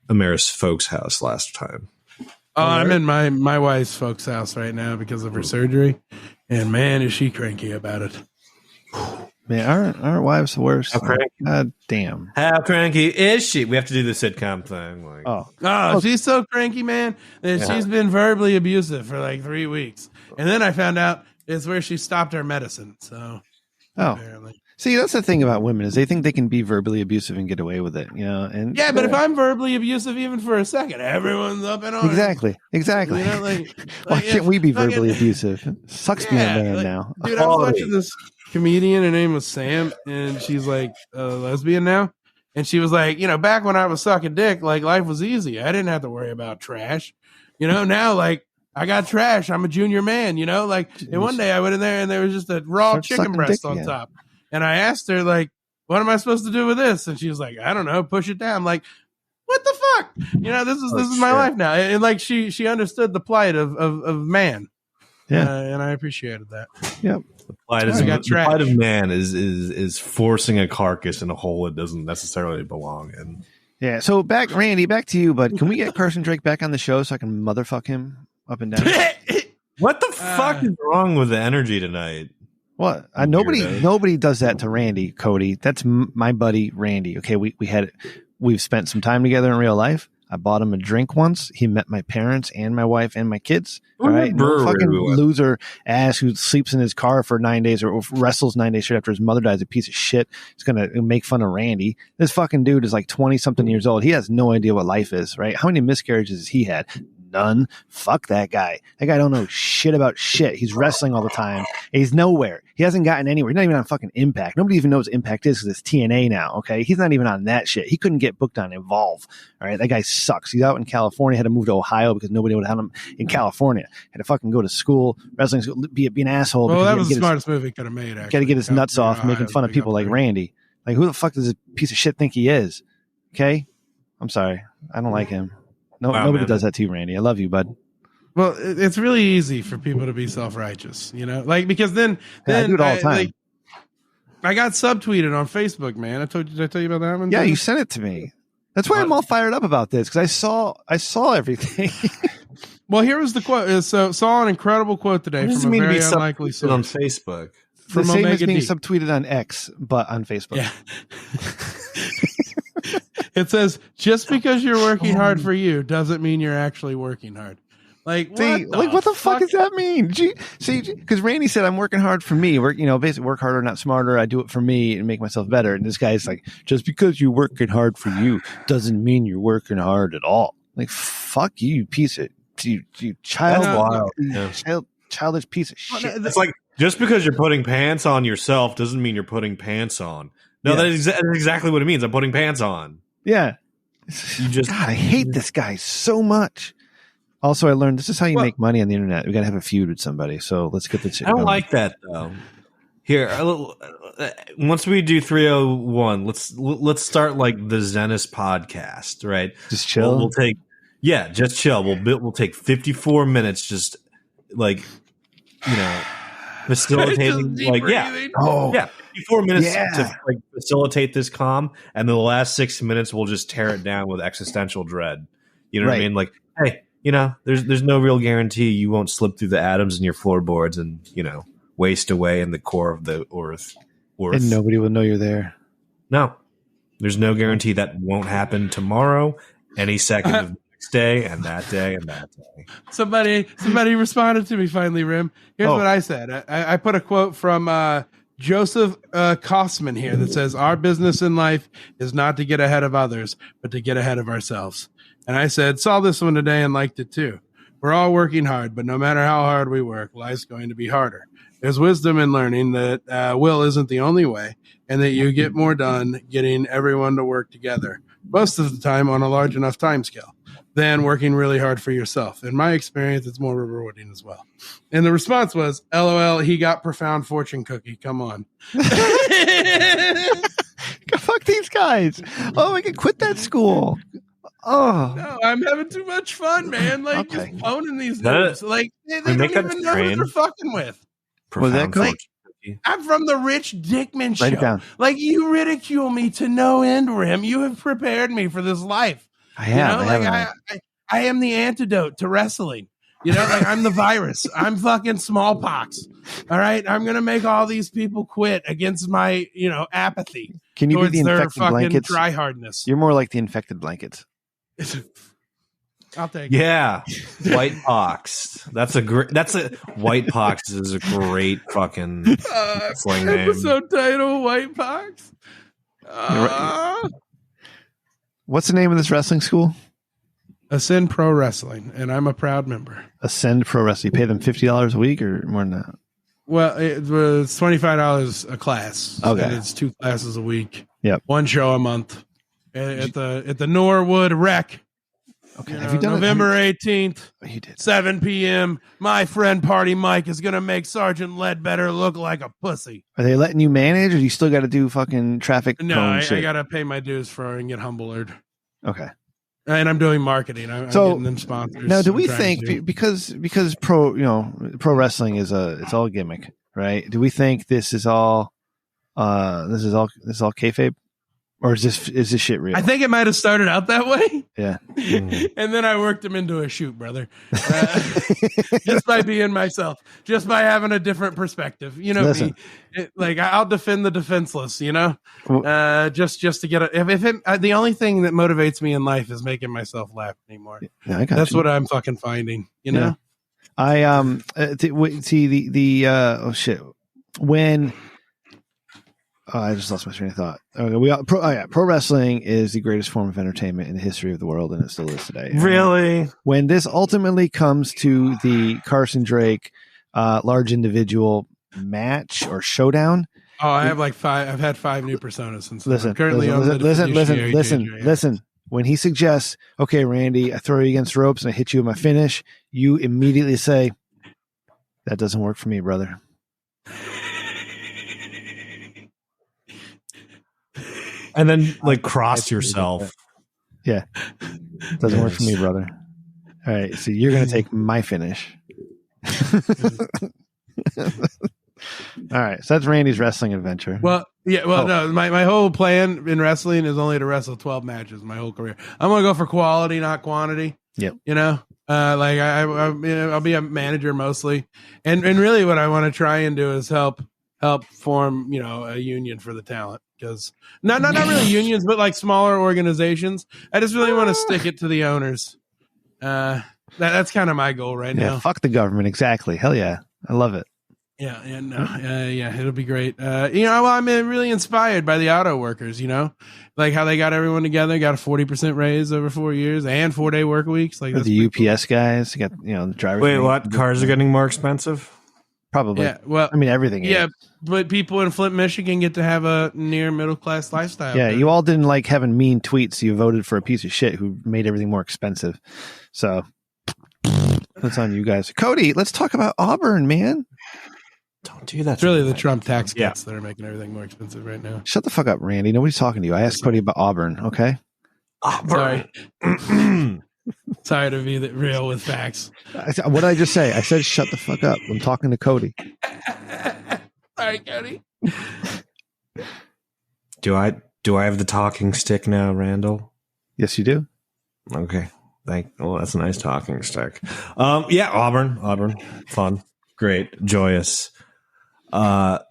Amara's folks' house last time. Oh, I'm in my wife's folks' house right now because of her surgery, and man, is she cranky about it. Man, aren't wives the worst? How cranky? God damn. How cranky is she? We have to do the sitcom thing. Like, oh, she's so cranky, man, that she's been verbally abusive for like 3 weeks. And then I found out it's where she stopped her medicine. So, apparently. See, that's the thing about women is they think they can be verbally abusive and get away with it, you know. And yeah, but if I'm verbally abusive even for a second, everyone's up and on. Exactly. You know, why can't we be verbally abusive? It sucks being a man now. Dude, I was watching this comedian. Her name was Sam, and she's like a lesbian now. And she was like, back when I was sucking dick, like life was easy. I didn't have to worry about trash. Now like I got trash. I'm a junior man. And one day I went in there and there was just a raw chicken breast on top. And I asked her, like, what am I supposed to do with this? And she was like, I don't know, push it down. I'm like, what the fuck? This is my life now. And like she understood the plight of man. Yeah. And I appreciated that. Yep. The plight of man is forcing a carcass in a hole it doesn't necessarily belong in. Yeah. So Randy, back to you, bud. Can we get Carson Drake back on the show so I can motherfuck him up and down? What the fuck is wrong with the energy tonight? What? Nobody does that to Randy, Cody. That's my buddy Randy. Okay, we've spent some time together in real life. I bought him a drink once. He met my parents and my wife and my kids. All right, no fucking loser ass who sleeps in his car for 9 days or wrestles 9 days straight after his mother dies. A piece of shit. He's gonna make fun of Randy. This fucking dude is like 20-something years old. He has no idea what life is. Right? How many miscarriages has he had? None. Fuck that guy. That guy don't know shit about shit. He's wrestling all the time. He's nowhere. He hasn't gotten anywhere. He's not even on fucking Impact. Nobody even knows what Impact is because it's TNA now. Okay, he's not even on that shit. He couldn't get booked on Evolve. All right, that guy sucks. He's out in California. Had to move to Ohio because nobody would have him in California. Had to fucking go to school, wrestling school, be an asshole. Well, that was the smartest move he could have made. Got to get his nuts off making fun of people like Randy. Like, who the fuck does this piece of shit think he is? Okay, I'm sorry. I don't like him. Nobody does that to you, Randy. I love you, bud. Well, it's really easy for people to be self-righteous, because then I do it all the time. I got subtweeted on Facebook, man. Did I tell you about that one? Yeah, you sent it to me. That's why I'm all fired up about this, because I saw everything. Well, here was the quote. So saw an incredible quote today from a very unlikely source on Facebook. The same as being subtweeted on X, but on Facebook. Yeah. It says, just because you're working hard for you doesn't mean you're actually working hard. Like, what the fuck does that mean? See, because Randy said I'm working hard for me. Basically work harder, not smarter. I do it for me and make myself better. And this guy's like, just because you're working hard for you doesn't mean you're working hard at all. Like, fuck you piece of you childish piece of shit. It's like, just because you're putting pants on yourself doesn't mean you're putting pants on. No, that's exactly what it means. I'm putting pants on. Yeah. God, I hate this guy so much. Also, I learned this is how you make money on the internet. We got to have a feud with somebody. So let's get the shit I don't going. like that, though. Here, once we do 301, let's start like the Zenist podcast, right? Just chill. We'll take, just chill. We'll take 54 minutes, just like, facilitating, like, 54 minutes to like facilitate this calm, and the last 6 minutes we'll just tear it down with existential dread. You know what I mean? Like, hey, there's no real guarantee you won't slip through the atoms in your floorboards and waste away in the core of the earth. And nobody will know you're there. No, there's no guarantee that won't happen tomorrow, any second of the next day, and that day, and that day. Somebody responded to me finally, Rem. Here's what I said. I put a quote from Joseph Kosman here that says, our business in life is not to get ahead of others, but to get ahead of ourselves. And I said, saw this one today and liked it too. We're all working hard, but no matter how hard we work, life's going to be harder. There's wisdom in learning that will isn't the only way, and that you get more done getting everyone to work together, most of the time on a large enough time scale, than working really hard for yourself. In my experience, it's more rewarding as well. And the response was, LOL, he got profound fortune cookie. Come on. Fuck these guys. Oh, I can quit that school. Oh no, I'm having too much fun, man. Like just owning these dudes. Like they don't even know who they're fucking with. Was that cool? I'm from the Rich Dickman show. Write it down. Like you ridicule me to no end, Rem. You have prepared me for this life. I have. I am the antidote to wrestling. Like I'm the virus. I'm fucking smallpox. All right. I'm gonna make all these people quit against my, apathy. Can you be the infected fucking blankets? Try hardness. You're more like the infected blankets. I'll take it. Yeah, white pox. White pox is a great fucking slang name. Episode title: White pox. What's the name of this wrestling school? Ascend Pro Wrestling, and I'm a proud member. Ascend Pro Wrestling. You pay them $50 a week or more than that? Well, it was $25 a class. Okay, and it's 2 classes a week. Yep, one show a month at the Norwood Rec. Okay, have you done November 18th? You did. 7 p.m. My friend Party Mike is gonna make Sergeant Ledbetter look like a pussy. Are they letting you manage, or do you still got to do fucking traffic? No, I gotta pay my dues for and get humblered. Okay. And I'm doing marketing. I'm getting them sponsors. Now, do we think because pro wrestling is it's all gimmick, right? Do we think this is all kayfabe, or is this shit real? I think it might have started out that way. Yeah, and then I worked him into a shoot, brother. Just by being myself, just by having a different perspective. I'll defend the defenseless. Just to get the only thing that motivates me in life is making myself laugh anymore. Yeah, that's what I'm fucking finding. I see oh shit when. I just lost my train of thought. Okay, pro wrestling is the greatest form of entertainment in the history of the world, and it still is today. Really? When this ultimately comes to the Carson Drake large individual match or showdown. Oh, I have like 5. I've had 5 new personas since. Listen. When he suggests, okay, Randy, I throw you against ropes and I hit you with my finish, you immediately say, that doesn't work for me, brother. And then cross yourself. Yeah. Doesn't work for me, brother. All right. So you're going to take my finish. All right. So that's Randy's wrestling adventure. Well, Yeah, well, no, my whole plan in wrestling is only to wrestle 12 matches my whole career. I'm gonna go for quality, not quantity. Yep. You know, like I'll be a manager mostly, and really what I want to try and do is help form a union for the talent, because not really unions, but like smaller organizations. I just really want to stick it to the owners. That's kind of my goal right now. Fuck the government, exactly. Hell yeah, I love it. Yeah, and it'll be great. I'm really inspired by the auto workers. Like how they got everyone together, got a 40% raise over 4 years, and 4-day work weeks. Like the UPS guys got the drivers. Wait, what? Cars are getting more expensive? Probably. Yeah. Well, I mean everything. Yeah, is. but people in Flint, Michigan, get to have a near middle class lifestyle. Yeah, you all didn't like having mean tweets. You voted for a piece of shit who made everything more expensive. So that's on you guys. Cody, let's talk about Auburn, man. Don't do that. It's really the Trump tax cuts that are making everything more expensive right now. Shut the fuck up, Randy. Nobody's talking to you. I asked Cody about Auburn, okay? Auburn. Sorry to be real with facts. What did I just say? I said shut the fuck up. I'm talking to Cody. Sorry, Cody. Do I have the talking stick now, Randall? Yes, you do. Okay. That's a nice talking stick. Auburn. Fun. Great. Joyous. Camper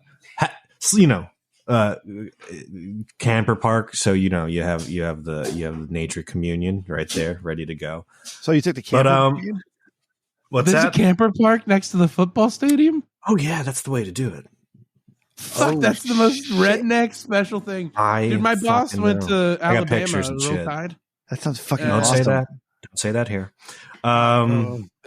park. So you have the nature communion right there, ready to go. So you took the camper. What's There's that? a camper park next to the football stadium. Oh yeah, that's the way to do it. Fuck, that's the most redneck special thing. Dude, my boss went to Alabama. Roll Tide. That sounds fucking Don't awesome. say that. Don't say that here.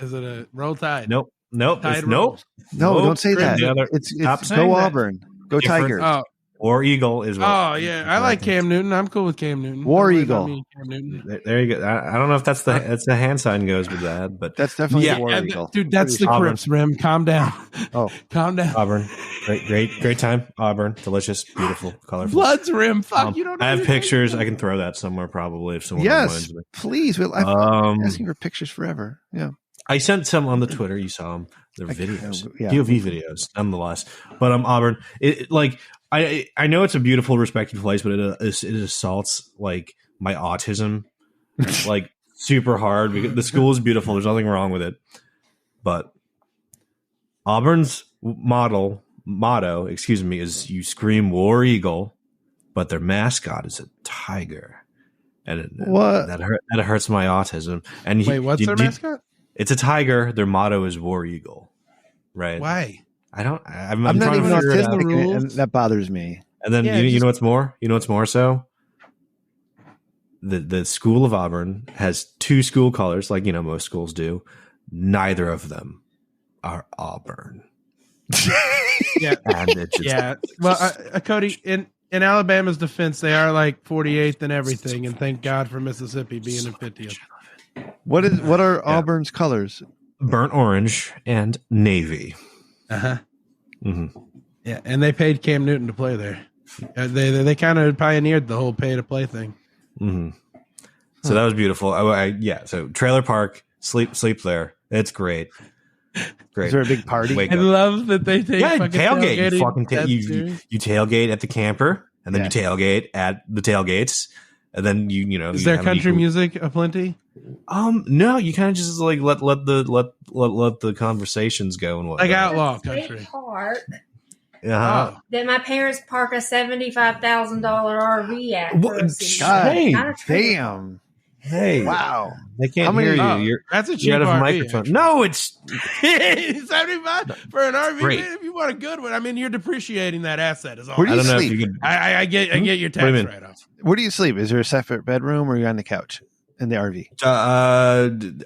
Is it a Roll Tide? Nope. Tide Nope. No, don't say that. It's go Auburn. Go Tigers. Oh. War Eagle is what. Oh yeah, I like Cam Newton. I'm cool with Cam Newton. War Eagle. Cam Newton. There you go. I don't know if that's the hand sign goes with that, but that's definitely the War Eagle. Dude, that's the Crips, Rem. Calm down. Oh, calm down. Auburn, great time. Auburn, delicious, beautiful, colorful. Bloods, Rem. Fuck, you don't know. I have pictures. I can throw that somewhere probably if someone reminds me. Please. I've been asking for pictures forever. Yeah. I sent some on the Twitter. You saw them. They're videos, POV videos, nonetheless. But Auburn, I know it's a beautiful, respected place, but it assaults like my autism, like super hard. Because the school is beautiful. There's nothing wrong with it, but Auburn's motto, is you scream War Eagle, but their mascot is a tiger, and that hurts my autism. And wait, what's their mascot? It's a tiger. Their motto is War Eagle. Right? Why? I don't. I'm not even autistic, and that bothers me. And then you know what's more? You know what's more so? The school of Auburn has two school colors, like most schools do. Neither of them are Auburn. Yeah, and it just, Well, Cody, in Alabama's defense, they are like 48th and everything, and thank God for Mississippi being in 50th. What are Auburn's colors? Burnt orange and navy. Mm-hmm. Yeah, and they paid Cam Newton to play there. They kind of pioneered the whole pay to play thing. Mm-hmm. So that was beautiful. So trailer park, sleep there. It's great. Great. Is there a big party? I love that they take tailgate. You fucking you tailgate at the camper, and then you tailgate at the tailgates, and then Is there country music aplenty? No, you kind of just like let the conversations go and whatnot. Like outlaw country. Then my parents park a $75,000 RV at. God damn! Hey, wow! They can't hear you. That's a cheap out of RV, microphone. Actually. No, it's 75 for an RV. Man, if you want a good one, I mean, you're depreciating that asset. Is all. Where do you I don't sleep? know if you could. I get your tax write-off. Where do you sleep? Is there a separate bedroom, or are you on the couch in the RV?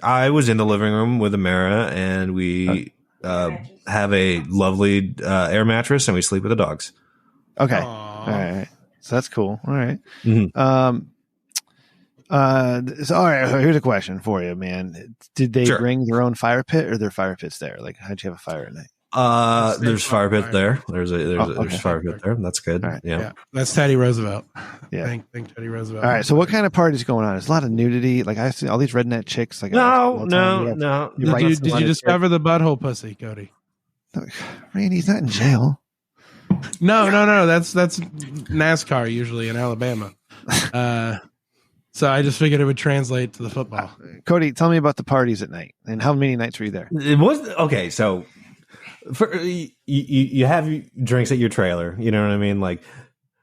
I was in the living room with Amara, and we have a lovely air mattress, and we sleep with the dogs. Okay, all right. So that's cool. All right. Mm-hmm. So all right. Here's a question for you, man. Did they bring their own fire pit, or their fire pits there? Like, how'd you have a fire at night? There's fire pit there. There's fire pit there. That's good. Right. Yeah. That's Teddy Roosevelt. Yeah. Thank Teddy Roosevelt. All right. So what kind of parties going on? There's a lot of nudity. Like I see all these redneck chicks. Like no. Did you discover the butthole pussy, Cody? Randy's not in jail. No. That's NASCAR usually in Alabama. So I just figured it would translate to the football. Cody, tell me about the parties at night and how many nights were you there? It was okay. So, you have drinks at your trailer. You know what I mean? Like,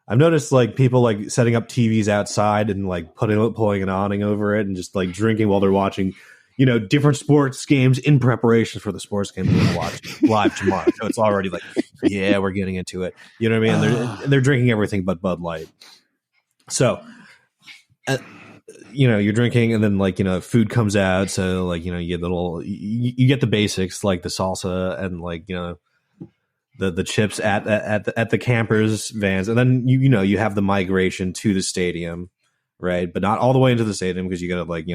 I've noticed like people like setting up TVs outside and like pulling an awning over it and just like drinking while they're watching, different sports games in preparation for the sports game we're going to watch live tomorrow. So it's already like, yeah, we're getting into it. You know what I mean? And they're drinking everything but Bud Light. So. You're drinking and then like, food comes out. So like, you get you get the basics, like the salsa and like, the chips at the campers vans. And then, you have the migration to the stadium, right? But not all the way into the stadium because you got to like,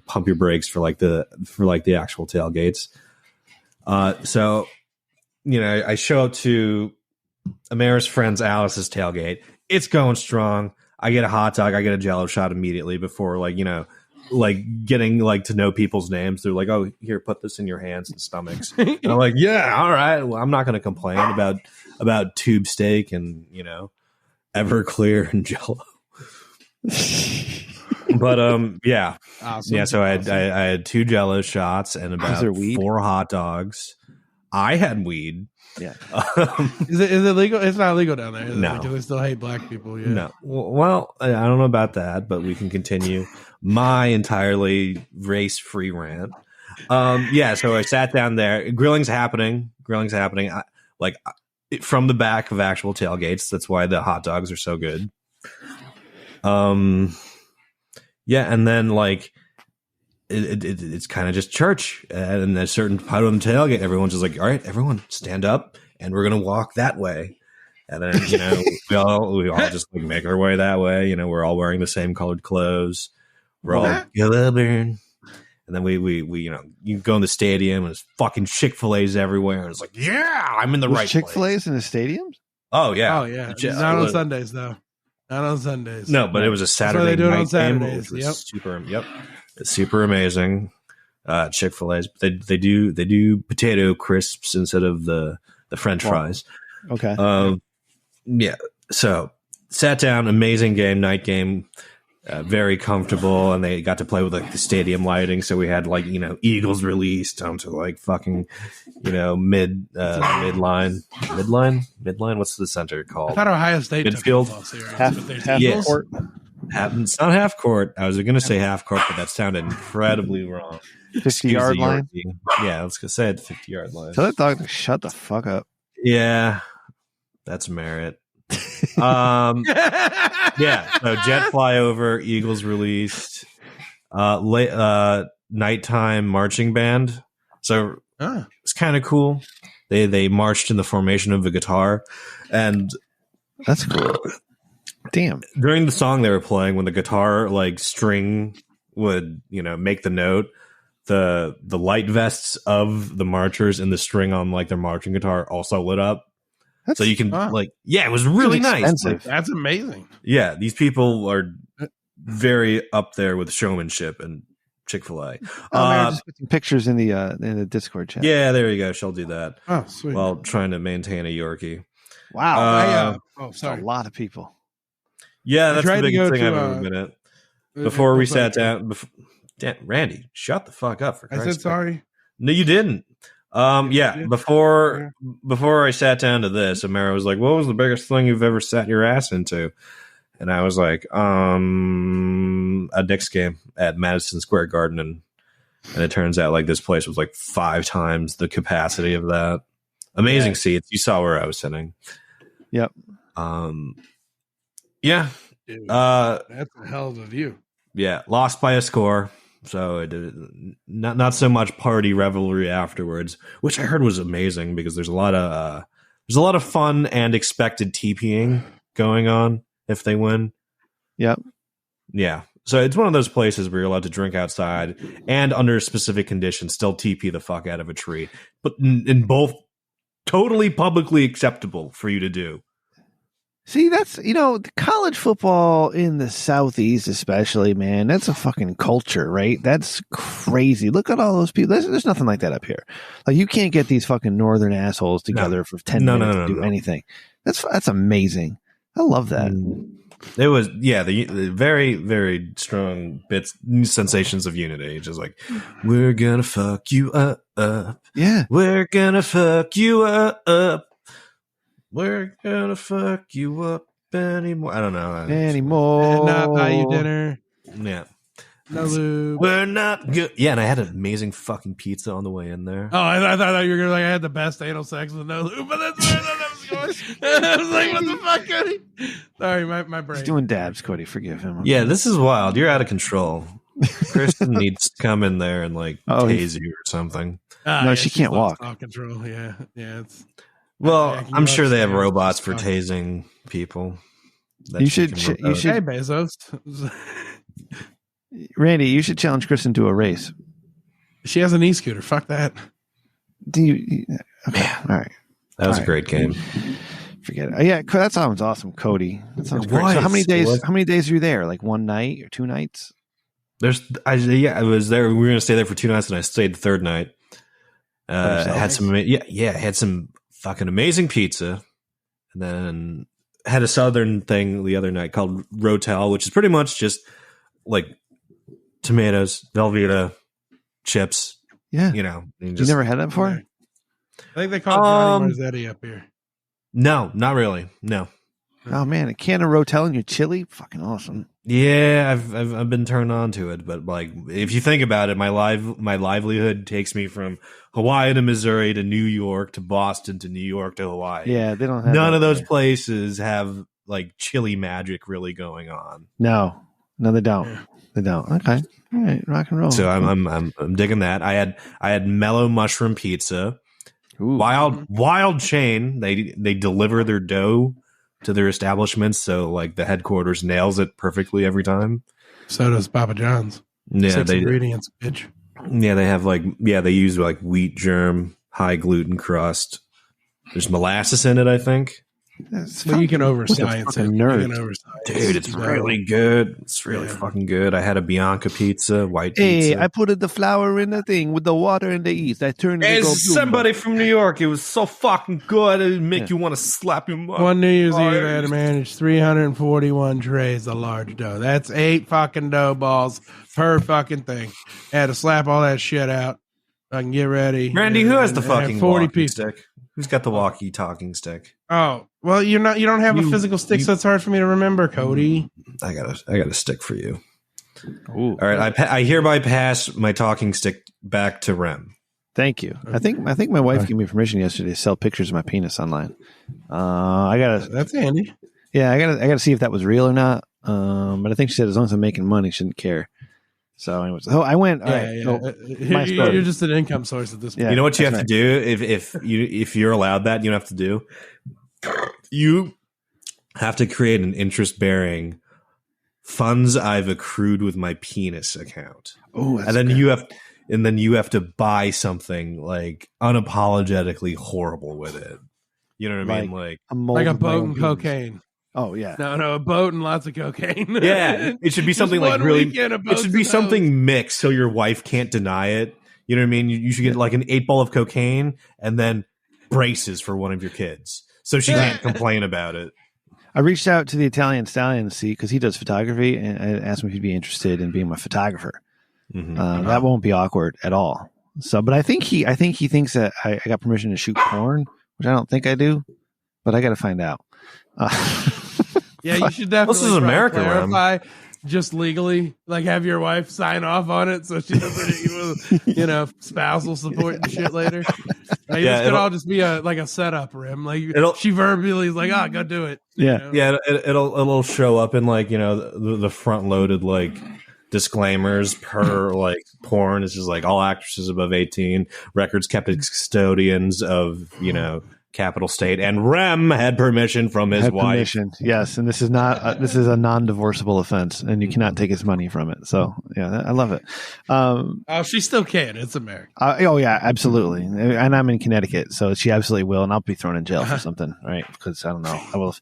pump your brakes for the actual tailgates. So, I show up to Amara's friend's Alice's tailgate. It's going strong. I get a hot dog. I get a Jello shot immediately before, like getting like to know people's names. They're like, "Oh, here, put this in your hands and stomachs." And I'm like, "Yeah, all right. Well, I'm not going to complain about tube steak and Everclear and Jello." But yeah, awesome. Yeah. So I had 2 Jello shots and about 4 hot dogs. I had weed. Yeah. Is it legal? It's not legal down there. No. Do they still hate black people? Yeah. No. Well, I don't know about that, but we can continue my entirely race-free rant. Yeah. So I sat down there. Grilling's happening. From the back of actual tailgates. That's why the hot dogs are so good. Yeah, and then like. It's kind of just church, and a certain part of the tailgate, everyone's just like, all right, everyone stand up and we're going to walk that way. And then, we all just like make our way that way. We're all wearing the same colored clothes. We're all burn. And then we you go in the stadium and there's fucking Chick-fil-A's everywhere. And it's like, yeah, I'm in the right Chick-fil-A's place. in the stadiums? Oh yeah. Not on Sundays though. Not on Sundays. No, but it was a Saturday they do it night on Saturdays. game. It's super amazing. Chick-fil-A's. They do potato crisps instead of the French fries. Okay. Yeah. So sat down, amazing game, night game, very comfortable, and they got to play with like the stadium lighting. So we had like Eagles released onto like fucking midline. What's the center called? I thought Ohio State midfield. Half court. It's not half court. I was going to say half court, but that sounded incredibly wrong. 50-yard line? Yeah, let's go say it, 50-yard line. Tell that dog to shut the fuck up. Yeah, that's merit. Yeah, so jet flyover, Eagles released, nighttime marching band. So it's kind of cool. They marched in the formation of a guitar, and that's cool. Damn. During the song they were playing, when the guitar like string would make the note, the light vests of the marchers and the string on like their marching guitar also lit up. So you can it was really nice. Like, that's amazing. Yeah, these people are very up there with showmanship and Chick-fil-A. Just put some pictures in the Discord chat. Yeah, there you go. She'll do that. Oh, sweet. While trying to maintain a Yorkie. Wow. Sorry. A lot of people. Yeah, that's the biggest thing I've ever been at. Before we sat down, damn, Randy, shut the fuck up for Christ's sake. I said sorry. No, you didn't. Before I sat down to this, Amara was like, "What was the biggest thing you've ever sat your ass into?" And I was like, "A Knicks game at Madison Square Garden," and it turns out like this place was like 5 times the capacity of that. Amazing seats. You saw where I was sitting. Yep. Yeah. Dude, that's a hell of a view. Yeah, lost by a score. So it not so much party revelry afterwards, which I heard was amazing because there's a lot of fun and expected TPing going on if they win. Yep. Yeah. So it's one of those places where you're allowed to drink outside and under specific conditions still TP the fuck out of a tree, but in both totally publicly acceptable for you to do. See, that's, the college football in the Southeast, especially, man, that's a fucking culture, right? That's crazy. Look at all those people. There's nothing like that up here. Like, you can't get these fucking northern assholes together for 10 minutes to do anything. That's amazing. I love that. It was, the very, very strong bits, sensations of unity. Just like, we're gonna fuck you up. Yeah. We're gonna fuck you up. We're gonna fuck you up anymore. I don't know. Anymore. And not buy you dinner. Yeah. No lube. We're not good. Yeah, and I had an amazing fucking pizza on the way in there. Oh, I thought you were gonna I had the best anal sex with no lube, but that's where I thought that was going. I was like, what the fuck, Cody? Sorry, my brain. He's doing dabs, Cody. Forgive him. Yeah, this is wild. You're out of control. Kristen needs to come in there and tase you or something. No, she can't walk. All control. Yeah. It's. Well, I'm sure they have robots for tasing people. You should. Hey, Bezos. Randy, you should challenge Kristen to a race. She has an e-scooter. Fuck that. Do you? Okay, all right. That was a great game. Forget it. Yeah, that sounds awesome, Cody. That sounds great. So how many days? How many days are you there? Like one night or 2 nights? I was there. We were going to stay there for 2 nights, and I stayed the third night. Had some fucking amazing pizza, and then had a southern thing the other night called Rotel, which is pretty much just like tomatoes, Velveeta, chips. Yeah, you never had that before. I think they call it Johnny Marzetti up here. No, not really. No. Oh man, a can of Rotel in your chili, fucking awesome. Yeah, I've been turned on to it, but like if you think about it, my livelihood takes me from Hawaii to Missouri to New York to Boston to New York to Hawaii. Yeah, they don't have none of those places have like chili magic really going on. No, they don't. Yeah. They don't. Okay, all right, rock and roll. So I'm digging that. I had mellow mushroom pizza. Ooh. Wild chain. They deliver their dough to their establishments, so like the headquarters nails it perfectly every time. So does Papa John's. Yeah, 6 ingredients, bitch. Yeah, they have they use like wheat germ, high gluten crust. There's molasses in it, I think. Well, you can oversize it. Nerd. Dude, it's really good. It's really fucking good. I had a Bianca pizza, white pizza. Hey, I put the flour in the thing with the water and the yeast. I turned it. As somebody from New York, it was so fucking good. It would make you want to slap your mother. One New Year's Eve, I had to manage 341 trays of large dough. That's 8 fucking dough balls per fucking thing. I had to slap all that shit out. I can get ready. Randy, who has the fucking 40 walkie stick? Who's got the walkie talking stick? Oh, well, you don't have a physical stick, so it's hard for me to remember, Cody. I got a stick for you. Ooh. All right, I hereby pass my talking stick back to Rem. Thank you. I think my wife gave me permission yesterday to sell pictures of my penis online. That's handy. Yeah, I gotta see if that was real or not. But I think she said as long as I'm making money, she shouldn't care. So anyways, I went. You're just an income source at this point. Yeah, you know what you have to do if you're allowed that, you don't have to do. You have to create an interest-bearing funds I've accrued with my penis account. Oh, and then you have to buy something like unapologetically horrible with it. You know what I mean? Like a boat and cocaine. Oh yeah. No, a boat and lots of cocaine. Yeah, it should be something like really. It should be something mixed so your wife can't deny it. You know what I mean? You should get like an 8-ball of cocaine and then braces for one of your kids, so she can't complain about it. I reached out to the Italian Stallion to see because he does photography, and I asked him if he'd be interested in being my photographer. Mm-hmm. That won't be awkward at all. So, but I think he thinks that I got permission to shoot porn, which I don't think I do, but I got to find out. Yeah, you should definitely this is America, clarify just legally, like have your wife sign off on it so she doesn't hit you with, spousal support and shit later. Like, this could all just be a setup, Rem. Like she verbally is like, go do it. Yeah, yeah. It'll show up in like the front loaded like disclaimers per like porn. It's just like all actresses above 18, records kept as custodians of capital state, and Rem had permission from his wife. Permission, yes, and this is not this is a non-divorceable offense, and you cannot take his money from it. So yeah, I love it. Oh, she still can. It's America. Oh yeah, absolutely. And I'm in Connecticut, so she absolutely will, and I'll be thrown in jail for something, right? Because I don't know, I will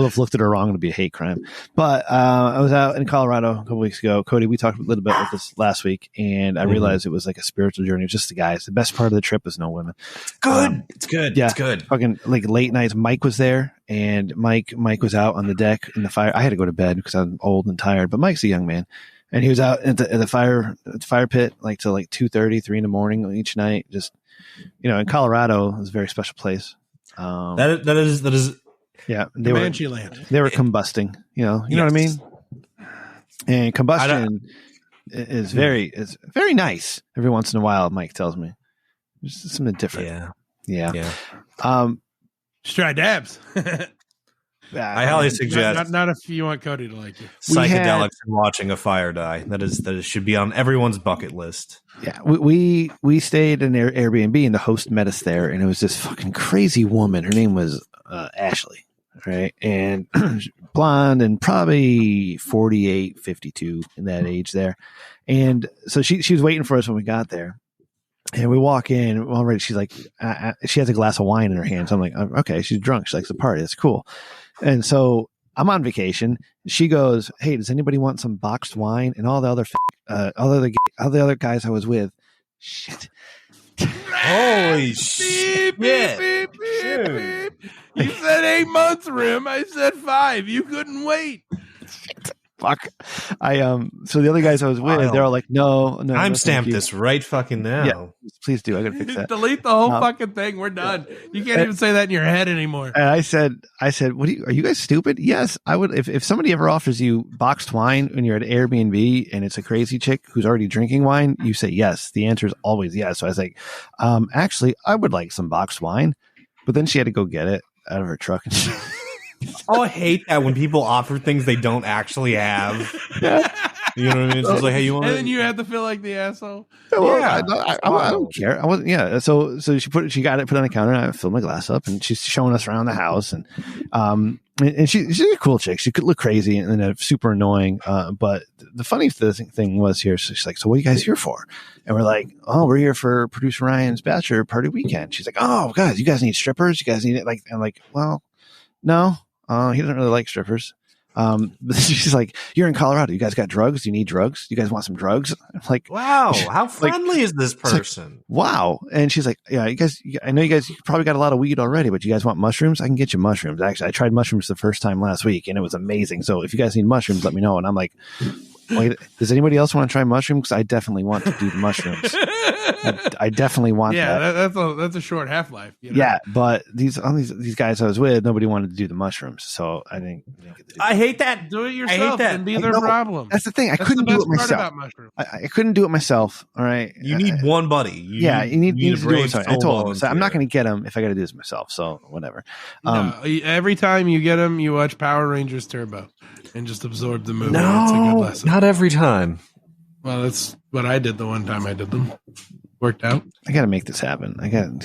have looked at her wrong. It'll be a hate crime. But I was out in Colorado a couple weeks ago. Cody, we talked a little bit about this last week, and I realized it was like a spiritual journey. It was just the guys. The best part of the trip was no women. Good. It's good. Yeah, it's good. Fucking like late nights. Mike was there, and Mike was out on the deck in the fire. I had to go to bed because I'm old and tired, but Mike's a young man, and he was out at the fire pit like till like 2:30, 3 in the morning each night. Just in Colorado is a very special place. That is. Yeah, Comanche land. They were combusting. You know what I mean. And combustion is very nice every once in a while. Mike tells me there's something different. Yeah. Just try dabs. I highly suggest not if you want Cody to like you. Psychedelics and watching a fire die. That should be on everyone's bucket list. Yeah, we stayed in Airbnb, and the host met us there, and it was this fucking crazy woman. Her name was Ashley, right? And blonde and probably 48, 52 in that age there. And so she was waiting for us when we got there. And we walk in already. She's like, she has a glass of wine in her hand. So I'm like, okay, she's drunk. She likes to party. That's cool. And so I'm on vacation. She goes, hey, does anybody want some boxed wine? And all the other guys I was with, shit. Holy shit. Beep, beep, beep. You said 8 months, Rim. I said 5. You couldn't wait. Fuck. So the other guys I was with, they're all like, no. I'm stamped this right fucking now. Yeah, please do. I gotta fix that. Delete the whole fucking thing. We're done. You can't even say that in your head anymore. And I said, what are you guys stupid? Yes, I would. If somebody ever offers you boxed wine when you're at Airbnb and it's a crazy chick who's already drinking wine, you say yes. The answer is always yes. So I was like, actually, I would like some boxed wine. But then she had to go get it out of her truck and shit. Oh, I hate that when people offer things they don't actually have. Yeah. You know what I mean? It's just like, hey, you want? And then you have to feel like the asshole. Well, yeah, I don't care. I wasn't. Yeah. So she got it put on the counter, and I filled my glass up, and she's showing us around the house, and she's a cool chick. She could look crazy and super annoying. But the funny thing was here. So she's like, "So what are you guys here for?" And we're like, "Oh, we're here for producer Ryan's bachelor party weekend." She's like, "Oh, guys, you guys need strippers? You guys need it?" Like, I'm like, "Well, no." He doesn't really like strippers. But she's like, you're in Colorado. You guys got drugs? Do you need drugs? You guys want some drugs? I'm like, wow, how friendly is this person? Like, wow. And she's like, yeah, you guys, I know you guys probably got a lot of weed already, but you guys want mushrooms? I can get you mushrooms. Actually, I tried mushrooms the first time last week and it was amazing. So if you guys need mushrooms, let me know. And I'm like, wait, does anybody else want to try mushrooms? Because I definitely want to do the mushrooms. I definitely want that. That's a short half-life. You know? Yeah, but these guys I was with, nobody wanted to do the mushrooms, so I didn't get to do I hate that. Do it yourself and be their problem. That's the thing. I couldn't do it myself. I couldn't do it myself. All right. You need one buddy. You need to do it. I told him, so I'm not going to get him if I got to do this myself. So whatever. Every time you get him, you watch Power Rangers Turbo and just absorb the movie. No, that's a good lesson. Not every time. Well, that's what I did the one time I did them. Worked out. I got to make this happen. God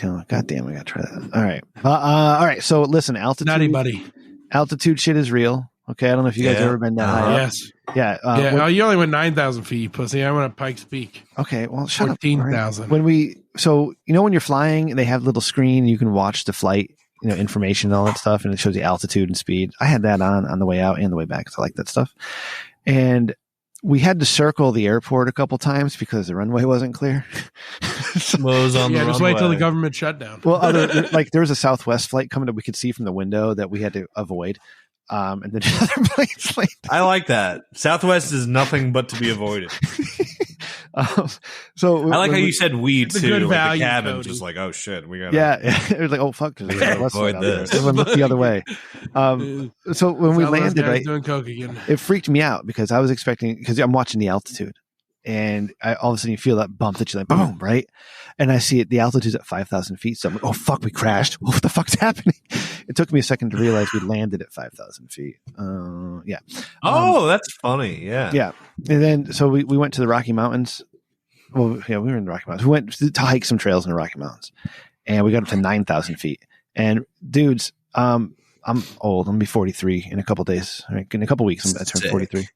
damn, I got to try that. All right. All right. So listen, altitude. Naughty buddy. Altitude shit is real. Okay. I don't know if you guys ever been that high. Yes. Yeah. You only went 9,000 feet, you pussy. I went at Pikes Peak. Okay. Well, shut 14,000. up. When you're flying, they have a little screen. You can watch the flight, information and all that stuff. And it shows you altitude and speed. I had that on the way out and the way back because I like that stuff. And we had to circle the airport a couple times because the runway wasn't clear. Just wait till the government shut down. Well, there was a Southwest flight coming that we could see from the window that we had to avoid. And then other planes landed. I like that. Southwest is nothing but to be avoided. So I like how you said weed too. Good like value, the cabin, Cody. just like, oh shit, we got. Yeah, it was like, oh fuck, because avoid this. Everyone looked the other way. So when we landed, right, doing coke again. It freaked me out because I was expecting, because I'm watching the altitude, and all of a sudden you feel that bump that you're like, boom, right, and I see it. The altitude's at 5,000 feet, so I'm like, oh fuck, we crashed. What the fuck's happening? It took me a second to realize we landed at 5,000 feet. Yeah. That's funny. Yeah. Yeah, and then so we went to the Rocky Mountains. Well, yeah, we were in the Rocky Mountains. We went to hike some trails in the Rocky Mountains, and we got up to 9,000 feet. And dudes, I'm old. I'm gonna be 43 in a couple days. Right? In a couple weeks, I turn 43.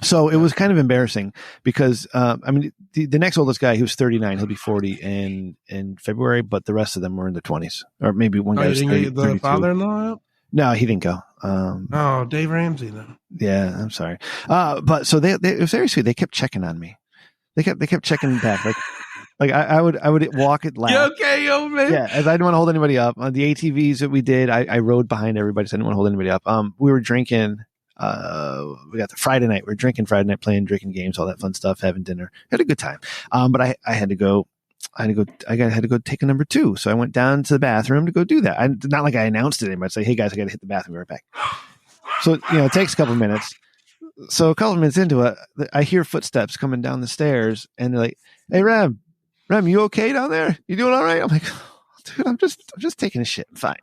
So it was kind of embarrassing because, the next oldest guy, he was 39, he'll be 40 in February, but the rest of them were in their 20s, or maybe one guy was 30, the 32. father-in-law out? No, he didn't go. Dave Ramsey though. Yeah, I'm sorry. But so they it was very sweet. They kept checking on me. They kept checking back. Like I would walk it last. You okay, old man? Yeah, as I didn't want to hold anybody up. On the ATVs that we did, I rode behind everybody, so I didn't want to hold anybody up. We were drinking. We got the Friday night. We were drinking Friday night, drinking games, all that fun stuff, having dinner. Had a good time. But I had to go. I had to go take a number 2. So I went down to the bathroom to go do that. Not like I announced it anymore. I'd say, hey guys, I got to hit the bathroom, be right back. So, it takes a couple minutes. So a couple minutes into it, I hear footsteps coming down the stairs and they're like, hey, Rem, you okay down there? You doing all right? I'm like, dude, I'm just taking a shit. I'm fine.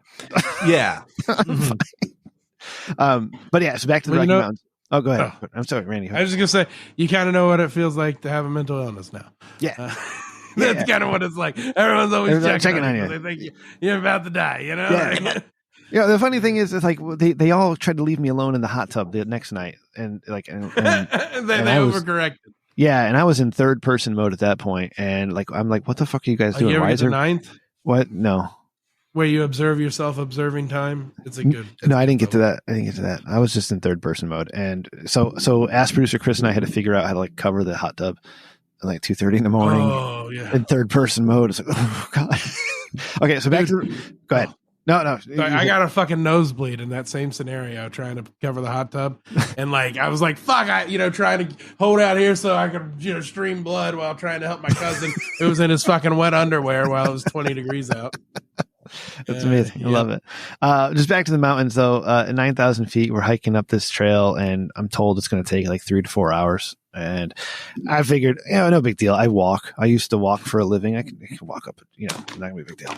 Yeah. I'm fine. But yeah, so back to the Rocky Mountains. Oh, go ahead. I'm sorry, Randy. I was just going to say, you kind of know what it feels like to have a mental illness now. Yeah. That's kind of what it's like. Everyone's always checking on you. They think you're about to die, Yeah. Yeah, the funny thing is, it's like they all tried to leave me alone in the hot tub the next night, and they overcorrected. Yeah, and I was in third person mode at that point, and I'm like, what the fuck are you guys doing? You ever Why get is there ninth? What? No. Where you observe yourself observing time. No, I didn't get to that. I was just in third person mode, and so asked producer Chris and I had to figure out how to cover the hot tub at 2:30 in the morning. Oh yeah, in third person mode. It's like, oh god. Okay, so back to go ahead. No. I got a fucking nosebleed in that same scenario trying to cover the hot tub. And I was like, fuck, trying to hold out here so I could, stream blood while trying to help my cousin who was in his fucking wet underwear while it was 20 degrees out. That's amazing. I love it. Just back to the mountains though, at 9,000 feet, we're hiking up this trail and I'm told it's going to take 3 to 4 hours. And I figured, no big deal. I used to walk for a living. I can walk up, not going to be a big deal.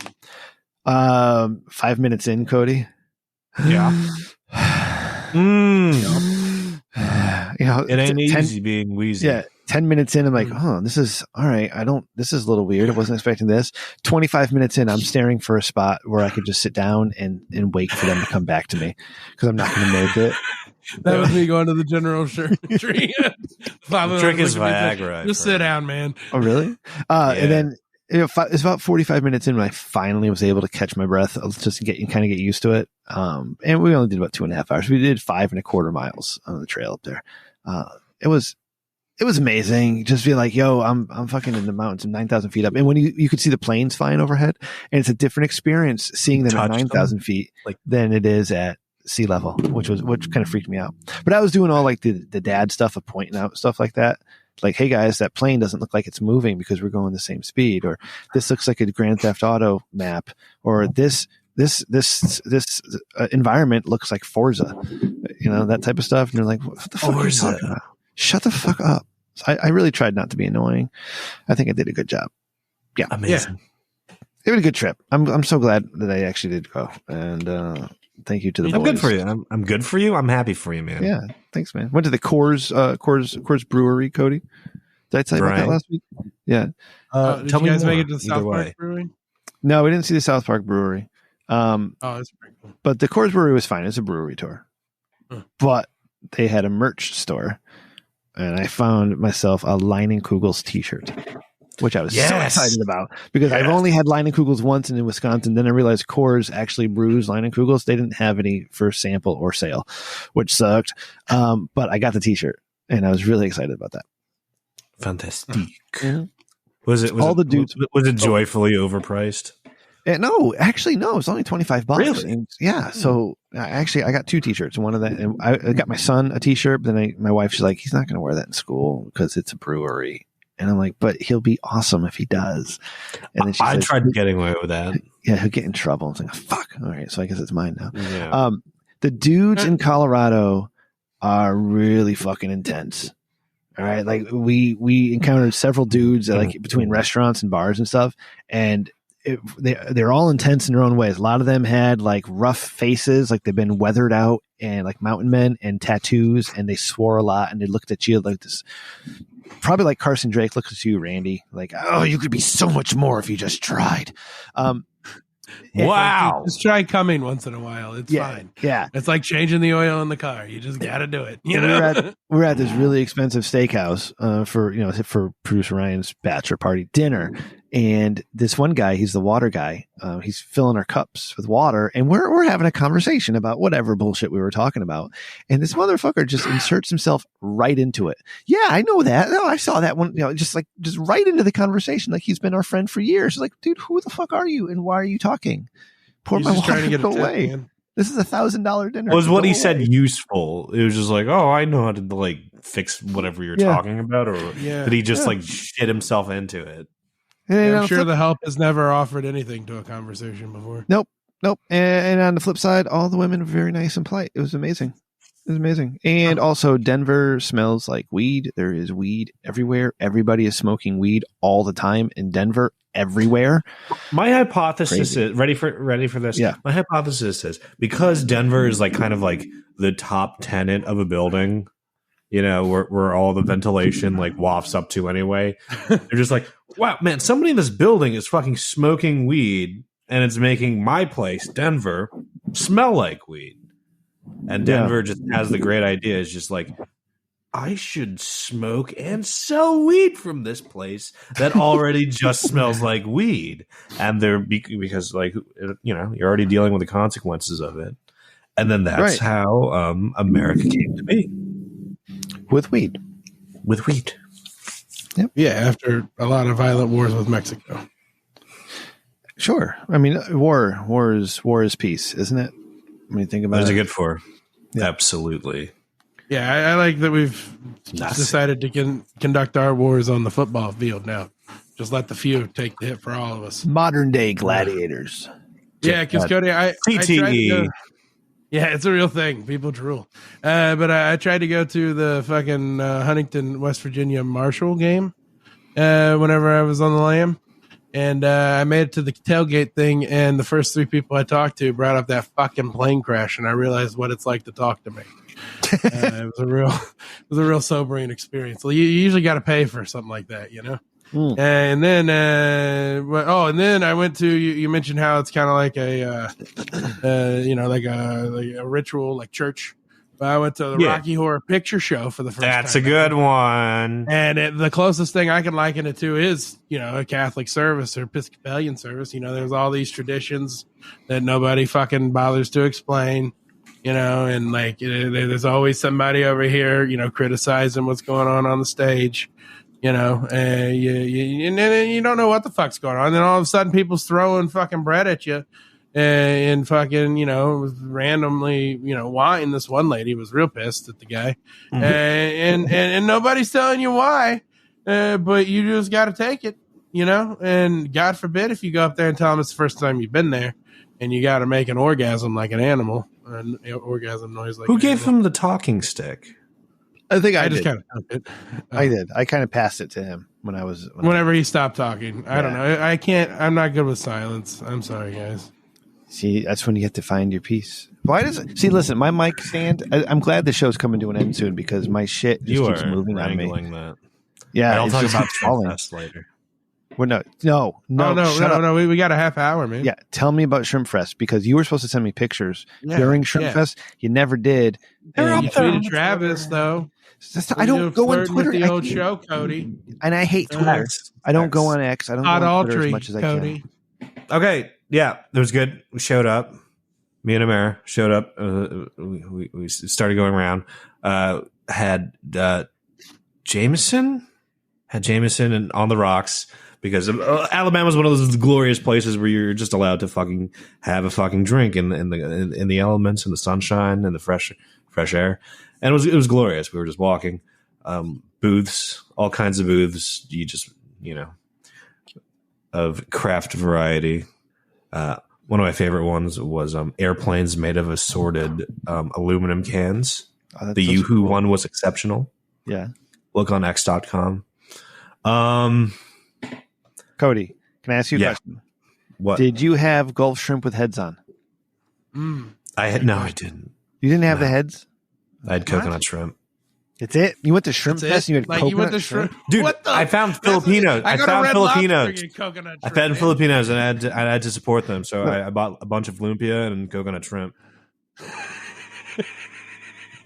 5 minutes in, Cody. Yeah. It ain't easy being wheezy. Yeah. 10 minutes in, I'm like, oh, this is all right. This is a little weird. I wasn't expecting this. 25 minutes in, I'm staring for a spot where I could just sit down and wait for them to come back to me because I'm not going to make it. That was me going to the general tree. The trick is Viagra. Just sit down, man. Oh, really? And then it's about 45 minutes in when I finally was able to catch my breath, just to get used to it. And we only did about 2.5 hours. We did 5.25 miles on the trail up there. It was amazing. Just being like, yo, I'm fucking in the mountains. I'm 9,000 feet up. And when you could see the planes flying overhead, and it's a different experience seeing them at 9,000 feet than it is at sea level, which kind of freaked me out. But I was doing all the dad stuff of pointing out stuff like that. Like, hey guys, that plane doesn't look like it's moving because we're going the same speed, or this looks like a Grand Theft Auto map, or this environment looks like Forza, that type of stuff. And you're like, what the fuck are you talking about? Shut the fuck up. So I really tried not to be annoying. I think I did a good job. Yeah. Amazing. Yeah. It was a good trip. I'm so glad that I actually did go. And thank you to the boys. I'm good for you. I'm good for you. I'm happy for you, man. Yeah. Thanks, man. Went to the Coors Brewery, Cody. Did I tell you about that last week? Yeah. Did you guys make it to the South Park Brewery? No, we didn't see the South Park Brewery. That's pretty cool. But the Coors Brewery was fine. It's a brewery tour. But they had a merch store. And I found myself a Leinenkugel's t-shirt, which I was so excited about because I've only had Leinenkugel's once in Wisconsin. Then I realized Coors actually brews Leinenkugel's. They didn't have any for sample or sale, which sucked. But I got the t-shirt and I was really excited about that. Fantastic. Yeah. Was it all the dudes? Was it joyfully overpriced? No, actually, no. It was only $25. Really? And so I got 2 t-shirts. One of that, and I got my son a t-shirt. But then my wife, she's like, he's not going to wear that in school because it's a brewery. And I'm like, but he'll be awesome if he does. And then I tried getting away with that. Yeah, he'll get in trouble. It's like, fuck. All right, so I guess it's mine now. Yeah. The dudes in Colorado are really fucking intense. All right, we encountered several dudes at, between restaurants and bars and stuff, and they're all intense in their own ways. A lot of them had rough faces, like they've been weathered out, and like mountain men and tattoos, and they swore a lot, and they looked at you like this, probably like Carson Drake looks at you, Randy, like, oh, you could be so much more if you just tried. Wow. Just try coming once in a while. It's fine. Yeah. It's like changing the oil in the car. You just got to do it. You know? We're at this really expensive steakhouse for producer Ryan's bachelor party dinner. And this one guy, he's the water guy. He's filling our cups with water, and we're having a conversation about whatever bullshit we were talking about. And this motherfucker just inserts himself right into it. Yeah, I know that. No, I saw that one. Just right into the conversation, like he's been our friend for years. Like, dude, who the fuck are you, and why are you talking? Pour He's my just water. trying to get Go a tip, away. man. This is $1,000 dinner. Was what Go he said away. useful? It was just like, oh, I know how to like fix whatever you're talking about, or did he just like shit himself into it? And I'm sure the help has never offered anything to a conversation before. Nope. And on the flip side, all the women were very nice and polite. It was amazing. And also, Denver smells like weed. There is weed everywhere. Everybody is smoking weed all the time in Denver, everywhere. My hypothesis is ready for this. Yeah. My hypothesis is because Denver is like kind of like the top tenant of a building, where all the ventilation like wafts up to anyway. They're just like, wow, man, somebody in this building is fucking smoking weed, and it's making my place, Denver, smell like weed. And Denver just has the great idea. It's just like, I should smoke and sell weed from this place that already just smells like weed. And they're because like, you're already dealing with the consequences of it. And then that's how America came to be. With weed. Yep. Yeah, after a lot of violent wars with Mexico. Sure. I mean, war is peace, isn't it? When you think about What is it. it good for? Yeah. Absolutely. Yeah, I like that we've decided to conduct our wars on the football field now. Just let the few take the hit for all of us. Modern day gladiators. Yeah, because Cody, I tried to CTE. go, yeah, it's a real thing. People drool. But I tried to go to the fucking Huntington, West Virginia Marshall game whenever I was on the lam. And I made it to the tailgate thing, and the first three people I talked to brought up that fucking plane crash, and I realized what it's like to talk to me. It was a real sobering experience. Well, you usually got to pay for something like that, And then, and then I went to you mentioned how it's kind of like like a ritual, like church. But I went to the Rocky Horror Picture Show for the first time. That's a good one. And the closest thing I can liken it to is, a Catholic service or Episcopalian service. There's all these traditions that nobody fucking bothers to explain, and like there's always somebody over here, criticizing what's going on the stage, and you don't know what the fuck's going on. And then all of a sudden people's throwing fucking bread at you. And fucking, randomly, wine. This one lady was real pissed at the guy, and nobody's telling you why, but you just got to take it, And God forbid if you go up there and tell them it's the first time you've been there, and you got to make an orgasm like an animal, an orgasm noise like. Who gave him the talking stick? I think I just did. kind of took it. I did. I kind of passed it to him whenever he stopped talking. I don't know. I can't. I'm not good with silence. I'm sorry, guys. See, that's when you have to find your peace. Why does it? See, listen, my mic stand. I'm glad the show's coming to an end soon because my shit just keeps moving on me. That. Yeah, I'll talk about falling Fest later. Well, no. No. We got a half hour, man. Yeah, tell me about Shrimp Fest because you were supposed to send me pictures during Shrimp Fest. You never did. You tweeted Travis though. I don't go on Twitter. The old show, Cody. And I hate Twitter. I don't go on X. I don't go on Twitter as much as I can. Okay. Yeah, it was good. We showed up. Me and Amara showed up. We started going around. Had Jameson and on the rocks because Alabama's one of those glorious places where you're just allowed to fucking have a fucking drink in the elements and the sunshine and the fresh air. And it was glorious. We were just walking, booths, all kinds of booths. You just of craft variety. One of my favorite ones was airplanes made of assorted aluminum cans. Oh, the Yoo-hoo one was exceptional. Yeah. Look on x.com. Cody, can I ask you a question? What? Did you have Gulf shrimp with heads on? I didn't. You didn't have the heads? I had coconut shrimp. That's it. You went to Shrimp That's Fest it? and you had Like coconut you went to shrimp. Dude, What the? I found Filipinos. I go to found Red Lobster Filipinos. and get coconut I shrimp, found man. Filipinos, and I had to support them. So I bought a bunch of lumpia and coconut shrimp.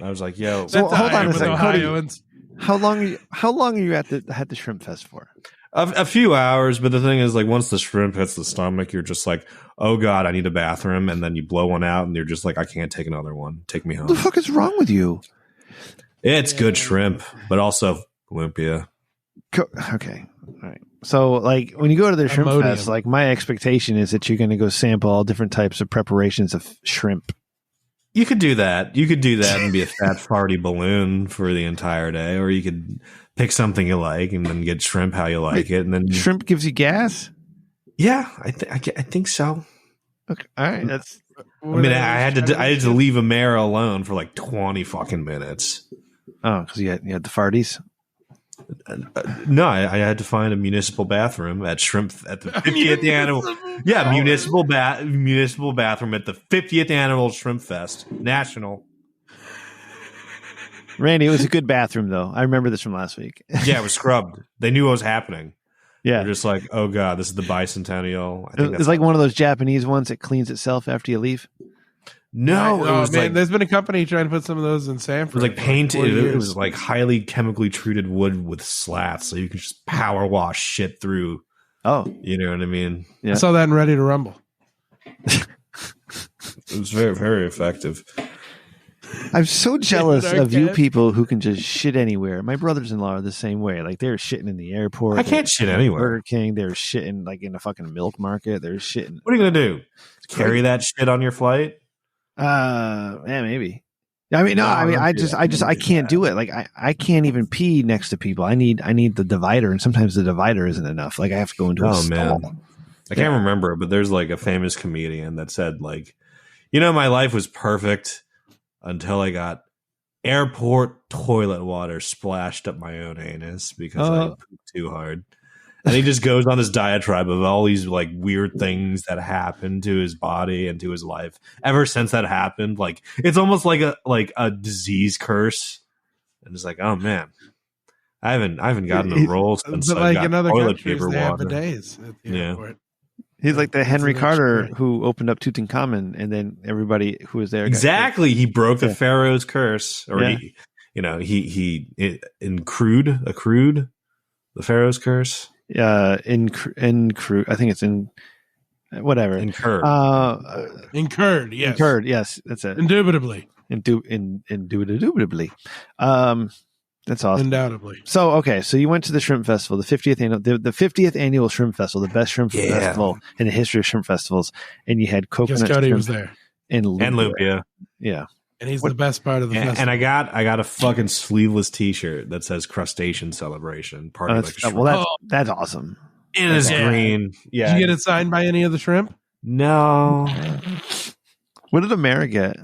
I was like, "Yo, So hold on a with second, Cody. Ohioans. How long are you at the Shrimp Fest for? a few hours." But the thing is, like, once the shrimp hits the stomach, you're just like, "Oh God, I need a bathroom," and then you blow one out, and you're just like, "I can't take another one. Take me home." What the fuck is wrong with you? It's good shrimp, but also lumpia. Okay, all right. So, like, when you go to the Shrimp Imodium. Fest, like, my expectation is that you're going to go sample all different types of preparations of shrimp. You could do that. You could do that and be a fat farty balloon for the entire day, or you could pick something you like and then get shrimp how you like it, and then Shrimp gives you gas. yeah, I think so. Okay, all right. That's I mean, I had to leave Amara alone for like 20 fucking minutes. because you had the farties. No, I had to find a municipal bathroom at the 50th annual. Yeah, municipal bathroom at the 50th annual Shrimp Fest National. Randy, it was a good bathroom though. I remember this from last week. Yeah, it was scrubbed. They knew what was happening. Yeah, They're just like, oh God, this is the bicentennial. I think it's like one of those Japanese ones that cleans itself after you leave. no, it was man, like there's been a company trying to put some of those in it Sanford. was like painted. 40 It years. was like highly chemically treated wood with slats, so you could just power wash shit through. Oh, You know what I mean? yeah. I saw that in Ready to Rumble. It was very, very effective. I'm so jealous of you Dark people who can just shit anywhere. My brothers-in-law are the same way. Like, they're shitting in the airport. I can't shit anywhere. Burger King. They're shitting like in a fucking milk market. They're shitting. What are you gonna do? Carry that shit on your flight? Yeah, maybe. I mean, no. No, I mean, don't I do just, that. I just, Don't I do can't that. do it. Like, I can't even pee next to people. I need the divider, and sometimes the divider isn't enough. Like, I have to go into a Oh stall. man, I can't remember, but there's like a famous comedian that said like, my life was perfect until I got airport toilet water splashed up my own anus because I pooped too hard. And he just goes on this diatribe of all these like weird things that happened to his body and to his life ever since that happened. Like it's almost like a disease curse. And it's like, oh man, I haven't gotten a roll since But I like got in other toilet countries, paper they have water. bidets at the Yeah. airport. He's like the Henry an Carter extra- who opened up Tutankhamun, and then everybody who was there got Exactly, he broke the Yeah. Pharaoh's curse, or Yeah. he accrued the Pharaoh's curse. Incurred. I think it's in whatever. Incurred. Incurred, yes. Incurred. Yes, that's it. Indubitably. Indubitably. That's awesome. Undoubtedly. So okay, so you went to the Shrimp Festival, the 50th annual Shrimp Festival, the best shrimp Yeah. festival in the history of shrimp festivals, and you had Guess coconut Cody shrimp was there. and and lumpia. Yeah, And he's the best part of the festival. And I got a fucking sleeveless T-shirt that says "Crustacean Celebration." Party like a shrimp. that's awesome. It is Yeah. green. Yeah. Did you get it signed by any of the shrimp? No. What did Amara get?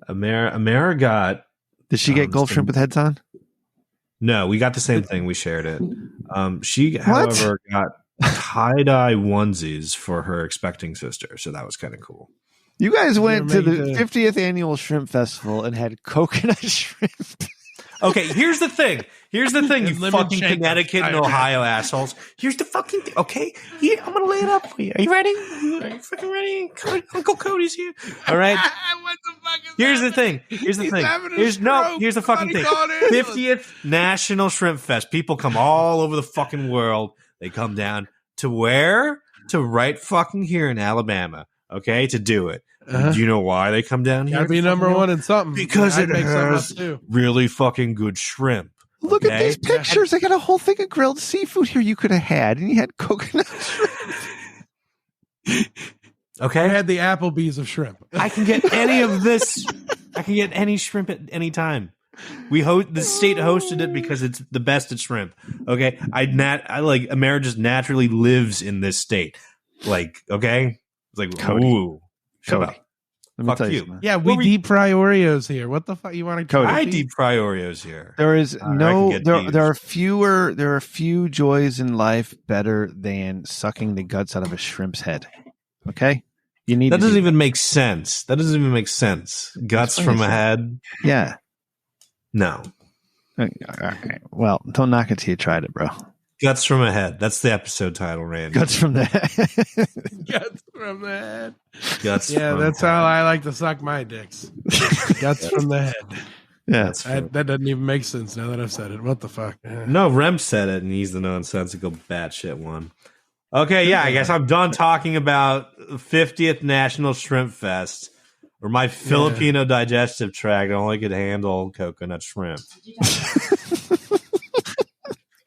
Amara got. Did she get gold some- shrimp with heads on? No, we got the same thing. We shared it. She, however, got tie-dye onesies for her expecting sister, so that was kind of cool. You guys went to made the 50th annual Shrimp Festival and had coconut shrimp. Okay, here's the thing. Here's the thing, you And lemon fucking shake. Connecticut and Ohio assholes. Here's the fucking thing. Okay, here, I'm gonna lay it up for you. Are you ready? Are you fucking ready? Uncle Cody's here. All right. What the fuck is Here's the thing. Here's the thing. Here's the fucking thing. 50th National Shrimp Fest. People come all over the fucking world. They come down to where? To right fucking here in Alabama. Okay, to do it. Uh-huh. Do you know why they come down here? Gotta be number one in something. Because I'd it make something up has too. really fucking good shrimp. Look at Okay? these pictures. I got a whole thing of grilled seafood here you could have had, and you had coconut shrimp. I Okay, had the Applebee's of shrimp. I can get any of this. I can get any shrimp at any time. The state hosted it because it's the best at shrimp. Okay, I like America just naturally lives in this state. Like, okay, it's like, Cody. ooh, shut Cody. up. Let me Fuck tell you you. something. Yeah, we deep fry Oreos here. What the fuck you want to? Cody. I deep fry Oreos here. There is I no can get there these. there are few joys in life better than sucking the guts out of a shrimp's head. Okay? You need That to doesn't do even make sense. That doesn't even make sense. Guts Explain from a yourself. head? Yeah. No. right. Well, don't knock it till you tried it, bro. Guts from a head. That's the episode title, Randy. Guts from the head. Guts from the head. Guts. Yeah, from that's head. how I like to suck my dicks. Guts from the head. Yeah. That doesn't even make sense now that I've said it. What the fuck? No, Rem said it, and he's the nonsensical batshit one. Okay, yeah, I guess I'm done talking about 50th National Shrimp Fest, where my Filipino digestive tract only could handle coconut shrimp.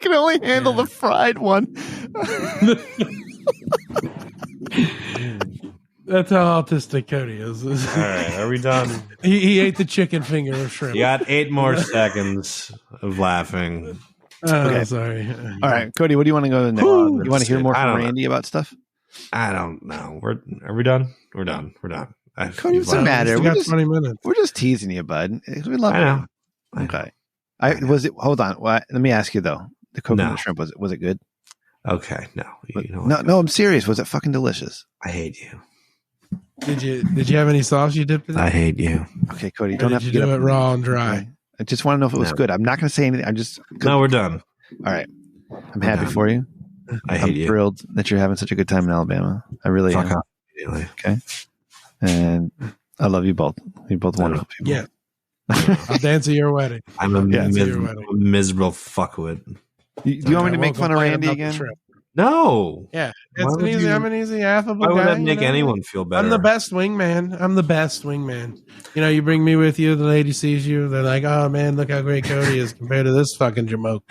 Can only handle the fried one. That's how autistic Cody is. All right, are we done? He ate the chicken finger of shrimp. You got 8 more seconds of laughing. Okay. Sorry. All right, Cody, what do you want to go next? You want to hear more I from don't know. Randy about stuff? I don't know. Are we done? We're done. Cody, what's the matter? We got 20 minutes. We're just teasing you, bud. We love I know. you. Okay. Hold on. Let me ask you though. The coconut No. shrimp, was it good? Okay, no. You know what? No, I'm serious. Was it fucking delicious? I hate you. Did you have any sauce you dipped in it? I hate you. Okay, Cody, you Or don't did have to you get do up. it raw and dry? Okay? I just want to know if it was No. good. I'm not going to say anything. I'm just No, we're done. all right. I'm happy done. for you. I I'm hate you. thrilled that you're having such a good time in Alabama. I really Fuck am. off immediately. Okay. And I love you both. You're both wonderful people. Yeah. I'll dance at your wedding. I'm a Yeah, it's your wedding. miserable fuckwit. Do you want me to make fun of Complain Randy about the again? shrimp. No. Yeah. Why It's would an easy, you- I'm an easy, affable Why would guy. that make you know? anyone feel better? I'm the best wingman. You know, you bring me with you, the lady sees you, they're like, oh man, look how great Cody is compared to this fucking jamoke.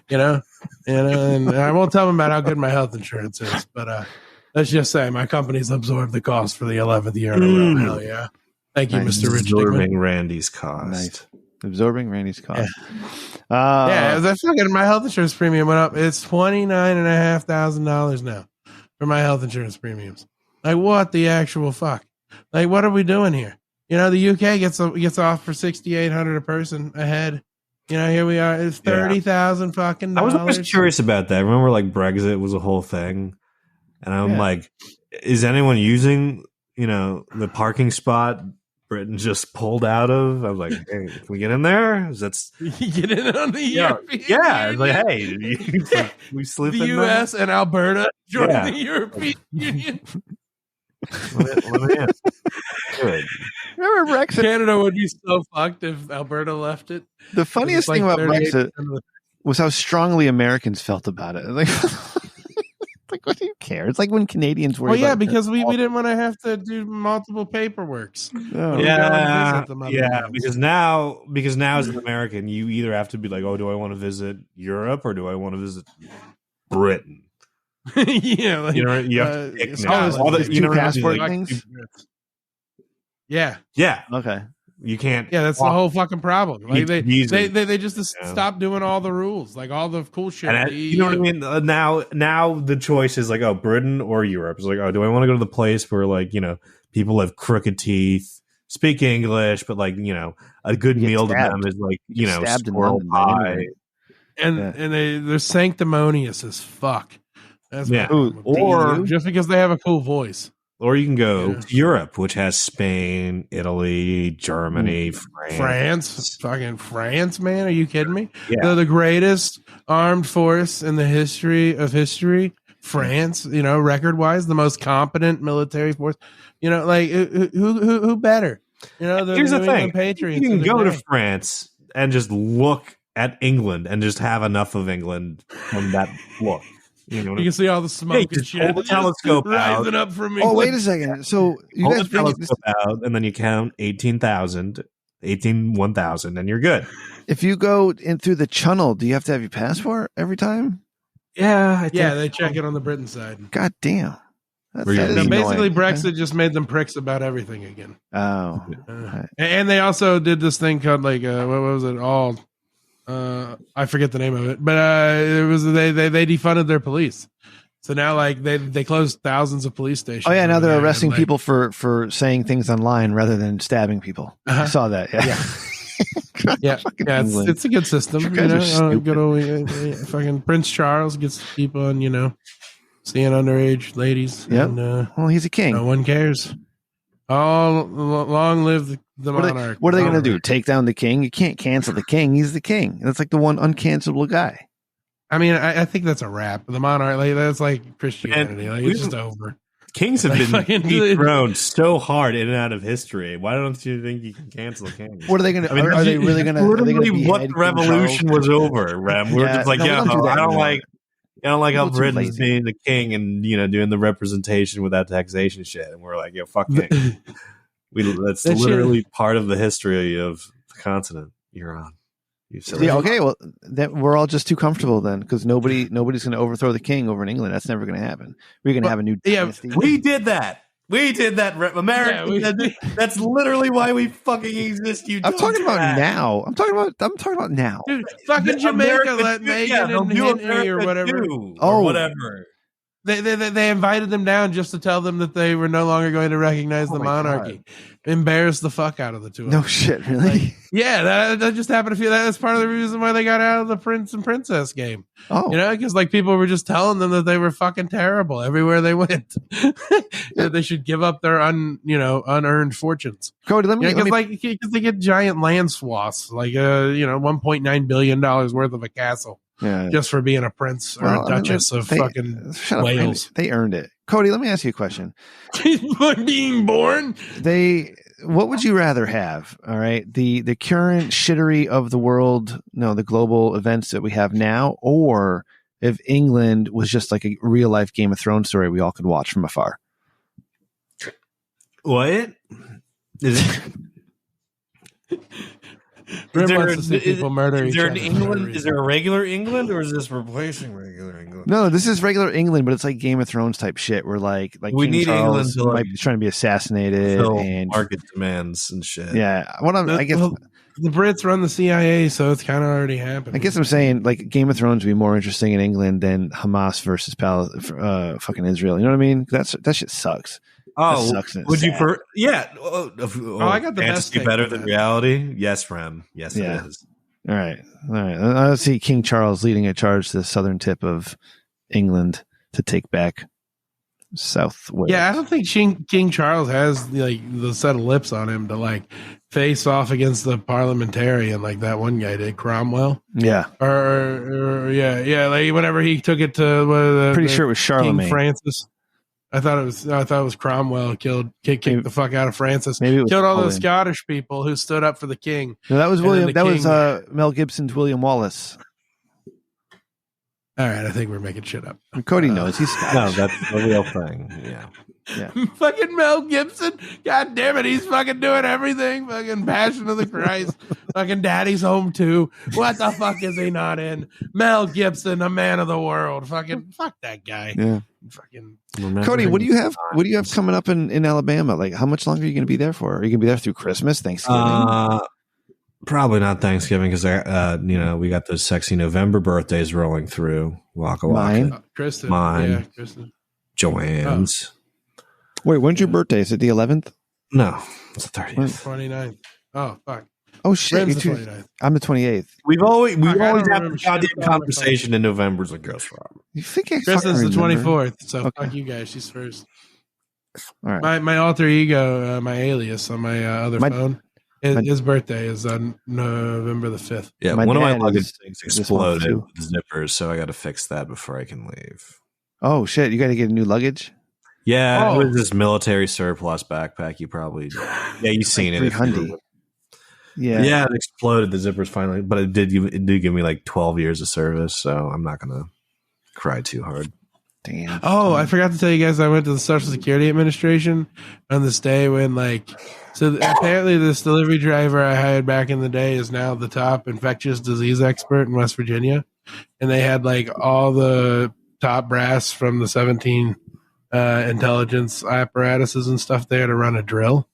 You know, and I won't tell them about how good my health insurance is, but let's just say my company's absorbed the cost for the 11th year in a row. Hell yeah. Thank you, Nice. Mr. Rich Dickman. Absorbing Randy's cost. Nice. Absorbing Randy's cost. Yeah, the fucking my health insurance premium went up. It's $29,500 now for my health insurance premiums. Like, what the actual fuck? Like, what are we doing here? You know, the UK gets off for $6,800 a person a head. You know, here we are. It's 30,000 fucking I was dollars. always curious about that. Remember, like Brexit was a whole thing, and I'm like, is anyone using the parking spot Britain just pulled out of? I was like, hey, can we get in there? Is that You get in on the European yeah? It's Union. like, hey, we sleep The in U.S. and Alberta join Yeah. the European Union. Let me in. Good. Remember Brexit? Canada would be so fucked if Alberta left it. The funniest thing about 38% Brexit of the- was how strongly Americans felt about it. Like, what do you care? It's like when Canadians were. Well, yeah, because we didn't want to have to do multiple paperworks. Oh. Yeah, visit them other yeah. times. Because now as an American, you either have to be like, oh, do I want to visit Europe or do I want to visit Britain? Yeah, like, You know, you have to pick now. Scotland. All the- There's you know two what I mean? passport Like, things? Yeah, yeah, Okay. you can't. yeah, that's the whole fucking problem. Like they Easy. they just Yeah. stopped doing all the rules, like all the cool shit. And you know what I mean? Now the choice is like, oh, Britain or Europe. It's like, oh, do I want to go to the place where people have crooked teeth, speak English, but a good You get meal to stabbed. them is like You get stabbed in squirrel London, pie. anyway. And Yeah. and they're sanctimonious as fuck. That's my Yeah. problem with Or- them. just because they have a cool voice. Or you can go Yeah. to Europe, which has Spain, Italy, Germany, France, fucking France, man. Are you kidding me? Yeah. They're the greatest armed force in the history of history. France, record wise, the most competent military force. Like who better? Here's the New thing: England Patriots. you can of the go to day. France and just look at England and just have enough of England from that look. You know what I You can see all the smoke and just shit. hold the Just telescope rising out. up from Oh, wait England. a second. So you Hold guys the bring this, telescope out, and then you count 18,000, 1,000, and you're good. if you go in through the channel, do you have to have your passport every time? Yeah, I think Yeah, they check it on the Britain side. God damn. That's Were you- that is So Annoying. basically, annoying. Brexit just made them pricks about everything again. Oh. And they also did this thing called what was it all? I forget the name of it, but it was they defunded their police. So now they closed thousands of police stations. Oh yeah, now over they're there, arresting and, people for saying things online rather than stabbing people. I Uh-huh. saw that. Yeah. Yeah, Fucking yeah, England. it's a good system. You guys are stupid. Good old fucking Prince Charles gets to keep on, seeing underage ladies. Yep. And, Well, he's a king. no one cares. Long live the monarch. What are they going to do? Take down the king? You can't cancel the king. He's the king. That's like the one uncancelable guy. I mean, I think that's a wrap. The monarch, like, that's like Christianity. Like, it's just over. Kings have been dethroned so hard in and out of history. Why don't you think you can cancel kings? What are they going to? Are they really going to? Literally, what the revolution was over, Rem. We're just like, I don't like how Britain's being the king and doing the representation without taxation shit. And we're like, fuck king. That's literally part of the history of the continent you're on. Okay, well, we're all just too comfortable then, because nobody's going to overthrow the king over in England. That's never going to happen. We're going to have a new dynasty. We did that. America. That's literally why we fucking exist. I'm talking about now. I'm talking about now. Dude, fucking Jamaica let Meghan and Henry or whatever. Or whatever. They invited them down just to tell them that they were no longer going to recognize the monarchy. God. Embarrass the fuck out of the two of them. No shit, really? That just happened to feel that's part of the reason why they got out of the prince and princess game. Oh, because like people were just telling them that they were fucking terrible everywhere they went. That they should give up their unearned fortunes. Cody, because they get giant land swaths, like $1.9 billion worth of a castle. Yeah. Just for being a prince or a duchess of fucking Wales. They earned it. Cody, let me ask you a question. Being born? What would you rather have? All right. The current shittery of the world, the global events that we have now, or if England was just like a real life Game of Thrones story we all could watch from afar? What? Is it? Is there an England? Is there a regular England, or is this replacing regular England? No, this is regular England, but it's like Game of Thrones type shit. Where like we King need Charles England to might be trying to be assassinated and market demands and shit. Yeah, I guess the Brits run the CIA, so it's kind of already happened. I guess I'm saying like Game of Thrones would be more interesting in England than Hamas versus fucking Israel. You know what I mean? That shit sucks. Oh, would you? Yeah. I got the best. Better than reality. Yes, Rem. Yes, yeah. It is. All right. I see King Charles leading a charge to the southern tip of England to take back South Wales. Yeah, I don't think King Charles has the set of lips on him to face off against the parliamentarian like that one guy did, Cromwell. Yeah. Or like whenever he took it to pretty sure it was Charlemagne. King Francis. I thought it was Cromwell kicked the fuck out of Francis. Maybe it was killed all those Scottish people who stood up for the king. No, that was William. That was Mel Gibson's William Wallace. All right, I think we're making shit up. Cody knows he's Scottish. No, that's the real thing. Yeah. Fucking Mel Gibson. God damn it, he's fucking doing everything. Fucking Passion of the Christ. Fucking Daddy's Home 2. What the fuck is he not in? Mel Gibson, a man of the world. Fucking fuck that guy. Yeah. Fucking Cody, what do you have? What do you have coming up in Alabama? Like, how much longer are you going to be there for? Are you going to be there through Christmas, Thanksgiving? Probably not Thanksgiving because we got those sexy November birthdays rolling through. Waka Waka. Mine, Kristen, mine, yeah, Kristen. Joanne's. Wait, when's your birthday? Is it the 11th? No, it's the 30th. 29th. Oh fuck. Oh shit! The 29th. I'm the 28th. We've always had a goddamn conversation in November's a ghost rob. You think I Kristen's the remember? 24th, so Okay. fuck you guys. She's first. All right. My alter ego, my alias on my other phone. His birthday is on November the 5th. Yeah, My one of my dad luggage is things this month, exploded too. with zippers, so I got to fix that before I can leave. Oh shit! You got to get a new luggage. Yeah, Oh. it was this military surplus backpack. You've seen it. $300. Yeah. Yeah, it exploded. The zippers finally, but it did give me like 12 years of service, so I'm not gonna cry too hard. Damn. Oh, I forgot to tell you guys I went to the Social Security Administration on this day when apparently this delivery driver I hired back in the day is now the top infectious disease expert in West Virginia. And they had all the top brass from the 17 intelligence apparatuses and stuff there to run a drill.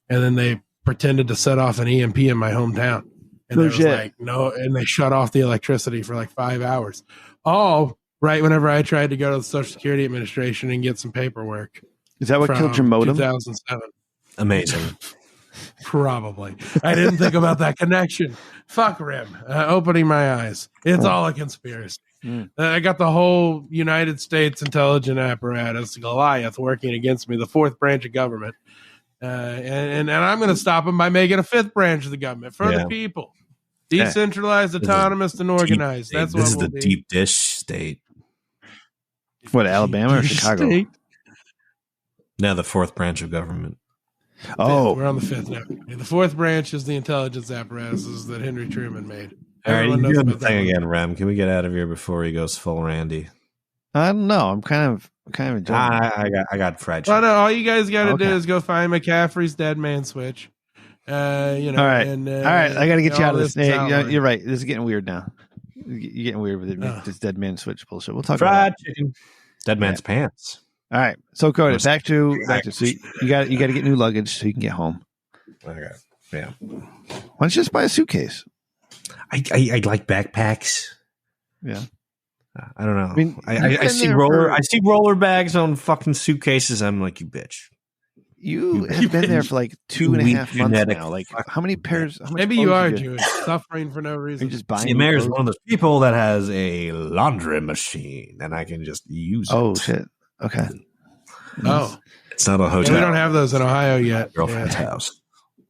And then they pretended to set off an EMP in my hometown. And there was no, and they shut off the electricity for 5 hours. All right whenever I tried to go to the Social Security Administration and get some paperwork. Is that what killed your modem? 2007. Amazing. Probably. I didn't think about that connection. Fuck Rem. Opening my eyes. It's all a conspiracy. I got the whole United States intelligence apparatus, Goliath, working against me, the fourth branch of government. And I'm going to stop them by making a fifth branch of the government for the people. Decentralized, autonomous, and organized. That's what this is we'll the be. deep dish state. What, Alabama or Chicago? State. Now the fourth branch of government. Oh, We're on the fifth now. The fourth branch is the intelligence apparatuses that Henry Truman made. All right, Everyone you knows doing the about that thing one. again, Rem. Can we get out of here before he goes full Randy? I don't know. I'm kind of enjoying it. I got fried Well, chicken. no, all you guys got to Okay. do is go find McCaffrey's Dead Man Switch. You know, All right. and, All right. I got to get you out of this. is Hey, outlined. you're right. This is getting weird now. You're getting weird with it. Oh. This dead man switch bullshit. We'll talk about Fried that. chicken. Dead man's pants. All right. So Cody, back to so you got to get new luggage so you can get home. Okay. Yeah. Why don't you just buy a suitcase? I like backpacks. Yeah. I don't know. I mean, I see roller bags on fucking suitcases. I'm like, you bitch. You have been there for like 2.5 months genetic now. Like, how many pairs? How much Maybe you clothes are get? Jewish, suffering for no Are reason. you just buying? See, Mayor's clothes? one of those people that has a laundry machine, and I can just use it. Oh shit. Okay. Oh, It's not a hotel. yeah, we don't have those in Ohio yet. Girlfriend's Yeah. house.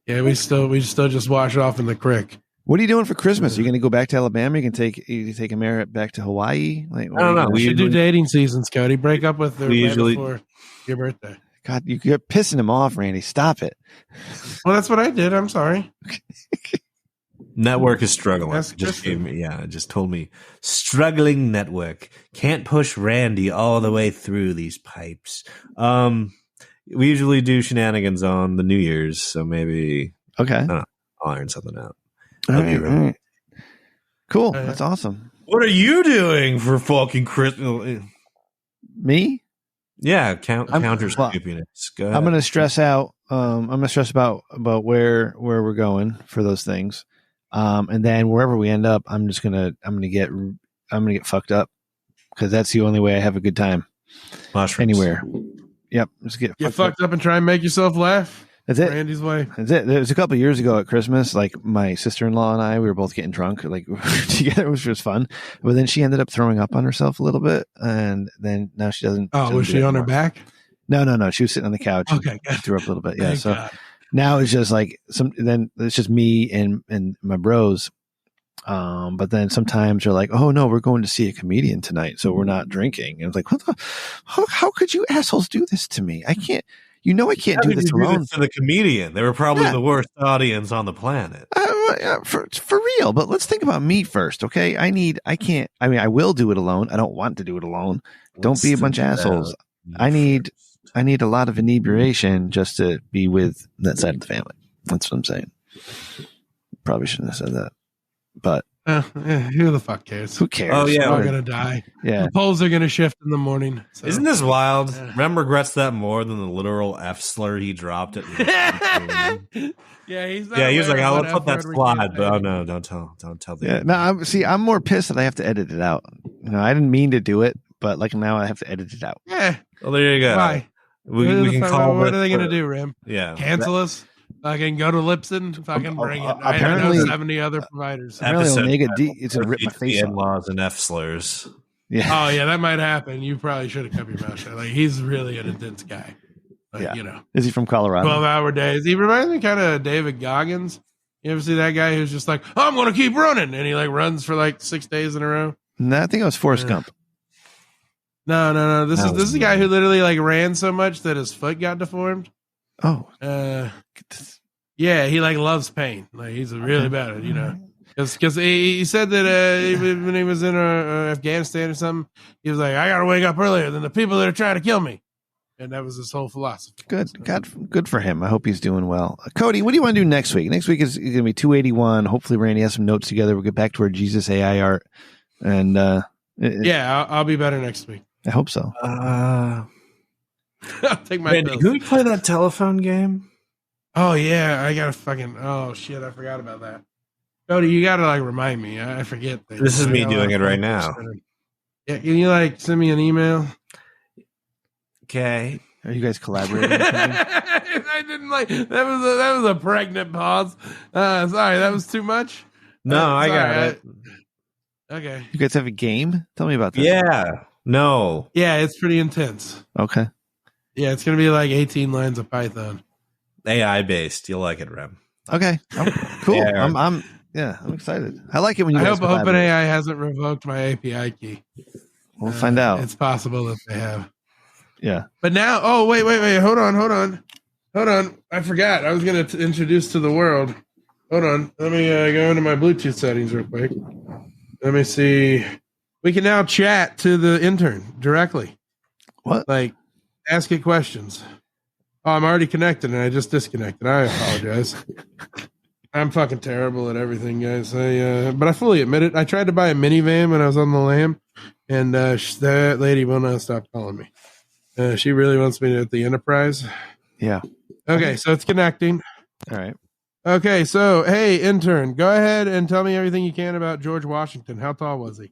Yeah, we still just wash it off in the creek. What are you doing for Christmas? Are you going to go back to Alabama? You can take a mirror back to Hawaii. Like, I don't know. We should do dating seasons, Cody. Break up with her We right usually- before your birthday. God, you're pissing him off, Randy. Stop it. Well, that's what I did. I'm sorry. Network is struggling. That's Just Kristen. gave me, it just told me struggling network. Can't push Randy all the way through these pipes. We usually do shenanigans on the New Year's, so maybe Okay. I'll iron something out. All That'd be right, really- all right. Cool. Yeah. That's awesome. What are you doing for fucking Christmas? Me? Yeah, counter well, stupidness. Go ahead. I'm gonna stress out. I'm gonna stress about where we're going for those things, and then wherever we end up, I'm gonna get fucked up because that's the only way I have a good time Mushrooms. anywhere. Yep, just get Fucked up and try and make yourself laugh. That's it. Randy's way. That's it. There was a couple of years ago at Christmas, like my sister-in-law and I, we were both getting drunk, like together, which was fun. But then she ended up throwing up on herself a little bit, and then now she doesn't. Oh, was she on her back? No. She was sitting on the couch. Okay, and good. she threw up a little bit. Yeah. Thank So God. now it's just like then it's just me and my bros. But then sometimes they're like, "Oh no, we're going to see a comedian tonight, so we're not drinking." And it's like, "What the? How could you assholes do this to me? I can't. You know, I can't do this alone." For the comedian. They were probably the worst audience on the planet. For real, but let's think about me first, okay? I will do it alone. I don't want to do it alone. Don't be a bunch of assholes. I need a lot of inebriation just to be with that side of the family. That's what I'm saying. Probably shouldn't have said that, but Who the fuck cares? who cares? Oh, yeah. We're all gonna die. Yeah. The polls are gonna shift in the morning. So. Isn't this wild? Yeah. Rem regrets that more than the literal F slur he dropped at me. Yeah, he's not Yeah, he was like, aware "I'll of let what that F-word we slide," can't but say. no, don't tell the Yeah. No, I'm more pissed that I have to edit it out. You know, I didn't mean to do it, but like now I have to edit it out. Yeah. Well, there you go. Why? We can call What it. are they gonna do, Rim? Yeah, Cancel us? Fucking go to Lipson? Fucking bring it. I apparently- know 70 other providers. Apparently Episode Omega title, D, it's gonna rip my the face off. in-laws and F slurs. Yeah. Oh yeah, that might happen. You probably should have kept your mouth shut. Like he's really an intense guy. Like, Yeah. you know, Is he from Colorado? 12-hour days. He reminds me kind of David Goggins. You ever see that guy who's just like, I'm gonna keep running, and he like runs for like 6 days in a row? No, I think it was Forrest Yeah. Gump. No. This That is was a guy who literally like ran so much that his foot got deformed. Oh, Yeah, he like loves pain. Like he's really bad at it, you know. Because he said that when he was in Afghanistan or something, he was like, I got to wake up earlier than the people that are trying to kill me. And that was his whole philosophy. good for him. I hope he's doing well. Cody, what do you want to do next week? Next week is going to be 281. Hopefully, Randy has some notes together. We'll get back to our Jesus AI art. And Yeah, I'll be better next week. I hope so. I'll take my Randy, pills. can we play that telephone game? Oh, yeah, I got to fucking, oh, shit, I forgot about that. Cody, you got to like remind me. I forget. Things. This is I me got a lot doing of it right focus now. there. Yeah, can you like send me an email? Okay. Are you guys collaborating? or something? I didn't like that was a pregnant pause. Sorry, that was too much. No, I Sorry, got it. Okay. You guys have a game? Tell me about that. Yeah. No. Yeah, it's pretty intense. Okay. Yeah, it's gonna be like 18 lines of Python. AI based. You'll like it, Rem. Okay, cool. Yeah. I'm excited. I like it when you I guys hope collaborate. OpenAI hasn't revoked my API key. We'll find out. It's possible that they have. Yeah. But now, wait. Hold on. I forgot. I was going to introduce to the world. Hold on. Let me go into my Bluetooth settings real quick. Let me see. We can now chat to the intern directly. What? Like, ask it questions. Oh, I'm already connected and I just disconnected. I apologize. I'm fucking terrible at everything, guys. But I fully admit it. I tried to buy a minivan when I was on the lam, and that lady will not stop calling me. She really wants me at the Enterprise. Yeah. Okay, so it's connecting. All right. Okay, so hey, intern, go ahead and tell me everything you can about George Washington. How tall was he?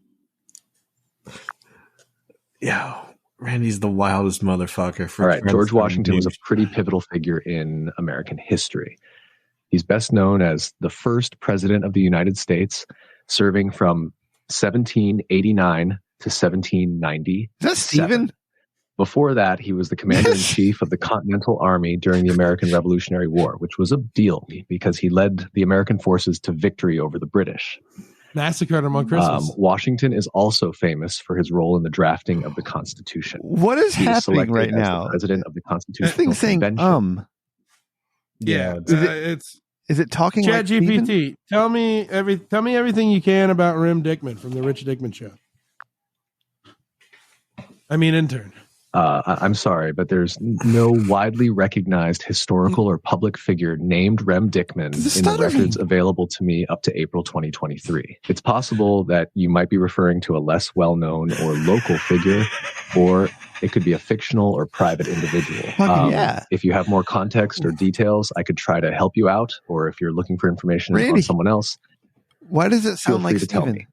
Yeah, Randy's the wildest motherfucker. All right, George Washington was a pretty pivotal figure in American history. He's best known as the first president of the United States, serving from 1789 to 1790. Is that Stephen? Before that, he was the commander-in-chief of the Continental Army during the American Revolutionary War, which was a deal because he led the American forces to victory over the British. Massacred him on Christmas. Washington is also famous for his role in the drafting of the Constitution. What is happening right now? The president of the Constitutional This thing's saying Convention. Yeah, is it talking Chat like GPT? Stephen? Tell me everything you can about Rem Dickman from the Rich Dickman Show. I mean, intern. I'm sorry, but there's no widely recognized historical or public figure named Rem Dickman in the records available to me up to April 2023. It's possible that you might be referring to a less well-known or local figure, or it could be a fictional or private individual. If you have more context or details, I could try to help you out, or if you're looking for information on someone else, why does it sound like Stephen? Tell me.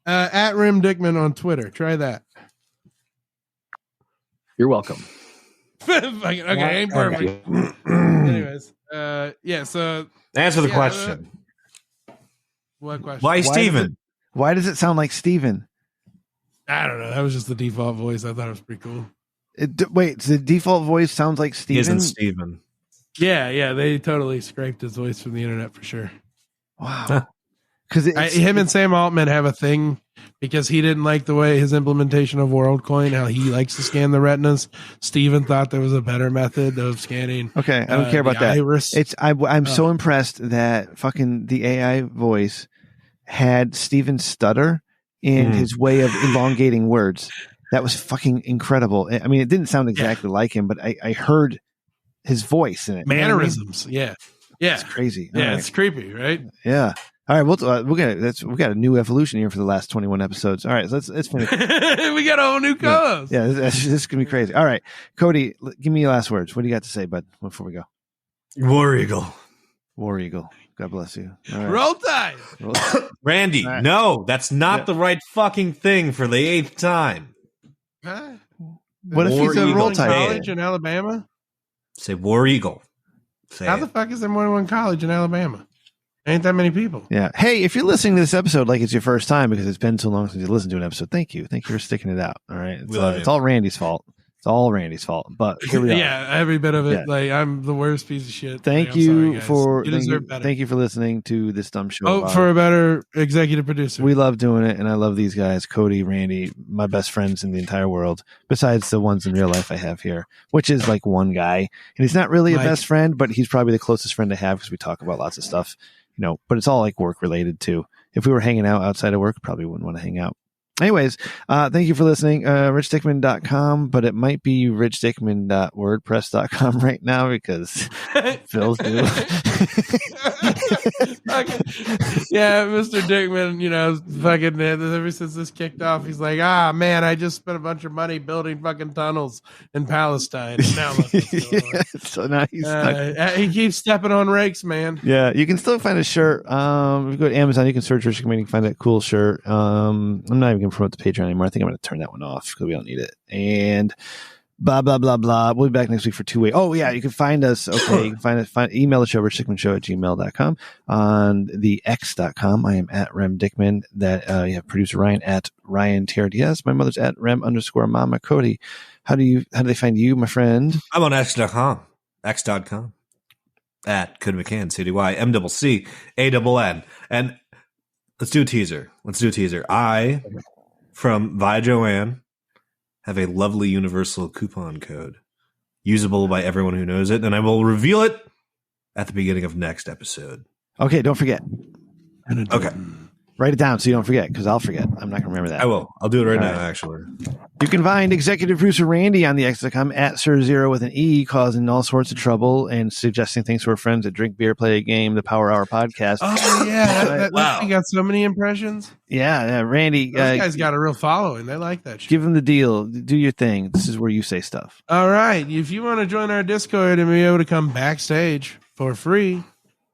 At Rem Dickman on Twitter. Try that. You're welcome. Okay, ain't perfect. Anyways, so answer the question. What question? Why Stephen? Why does it sound like Stephen? I don't know. That was just the default voice. I thought it was pretty cool. Wait, so the default voice sounds like Stephen? Isn't Stephen? Yeah, they totally scraped his voice from the internet for sure. Wow. Because him and Sam Altman have a thing because he didn't like the way his implementation of WorldCoin, how he likes to scan the retinas. Steven thought there was a better method of scanning. Okay, I don't care about that. Iris. I'm so impressed that fucking the AI voice had Steven stutter in his way of elongating words. That was fucking incredible. I mean, it didn't sound exactly like him, but I heard his voice in it. Mannerisms. You know what I mean? Yeah. It's crazy. Yeah, it's creepy, right? Yeah. All right, we got a new evolution here for the last 21 episodes. All right, let's finish. We got a whole new co-host. Yeah, this is gonna be crazy. All right, Cody, give me your last words. What do you got to say, bud? Before we go, War Eagle. War Eagle. God bless you. All right. Roll Tide. Randy, no, that's not the right fucking thing for the 8th time. Huh? What if he's a Roll Tide? College in Alabama? Say War Eagle. How the fuck is there more than one college in Alabama? Ain't that many people. Yeah. Hey, if you're listening to this episode like it's your first time because it's been so long since you listened to an episode, thank you. Thank you for sticking it out. All right. It's all Randy's fault. It's all Randy's fault. But here we are. Yeah, every bit of it. Yeah. Like, I'm the worst piece of shit. Thank you for listening to this dumb show. Hope for a better executive producer. We love doing it, and I love these guys, Cody, Randy, my best friends in the entire world, besides the ones in real life I have here, which is like one guy. And he's not really a best friend, but he's probably the closest friend I have because we talk about lots of stuff, you know, but it's all like work related too. If we were hanging out outside of work, probably wouldn't want to hang out. Anyways, thank you for listening. richdickman.com, but it might be richdickman.wordpress.com right now because Phil's new. Yeah, Mr. Dickman, you know, fucking ever since this kicked off, he's like, man, I just spent a bunch of money building fucking tunnels in Palestine. And now so now he's he keeps stepping on rakes, man. Yeah, you can still find a shirt. If you go to Amazon, you can search Rich Dickman, you can find that cool shirt. I'm not even going to promote the Patreon anymore. I think I'm going to turn that one off because we don't need it. And blah, blah, blah, blah. We'll be back next week for 2 weeks. Oh, yeah, you can find us. Okay, you can email the show, richdickmanshow@gmail.com. On the x.com, I am at Rem Dickman. That you have producer Ryan at Ryan TRDS. My mother's at Rem_Mama. Cody, how do they find you, my friend? I'm on x.com. X.com. at Cody McCann, CDYMCCANN. And let's do a teaser. I, from Via Joanne, have a lovely universal coupon code usable by everyone who knows it, and I will reveal it at the beginning of next episode. Okay, don't forget. Okay. Write it down so you don't forget, because I'll forget. I'm not going to remember that. I will. I'll do it right now, right. actually. You can find executive producer Randy on the X.com at Sir0 with an E, causing all sorts of trouble and suggesting things to our friends that drink beer, play a game, the Power Hour podcast. Oh, yeah. Wow. He got so many impressions. Yeah, Randy. Those guys got a real following. They like that shit. Give them the deal. Do your thing. This is where you say stuff. All right. If you want to join our Discord and be able to come backstage for free,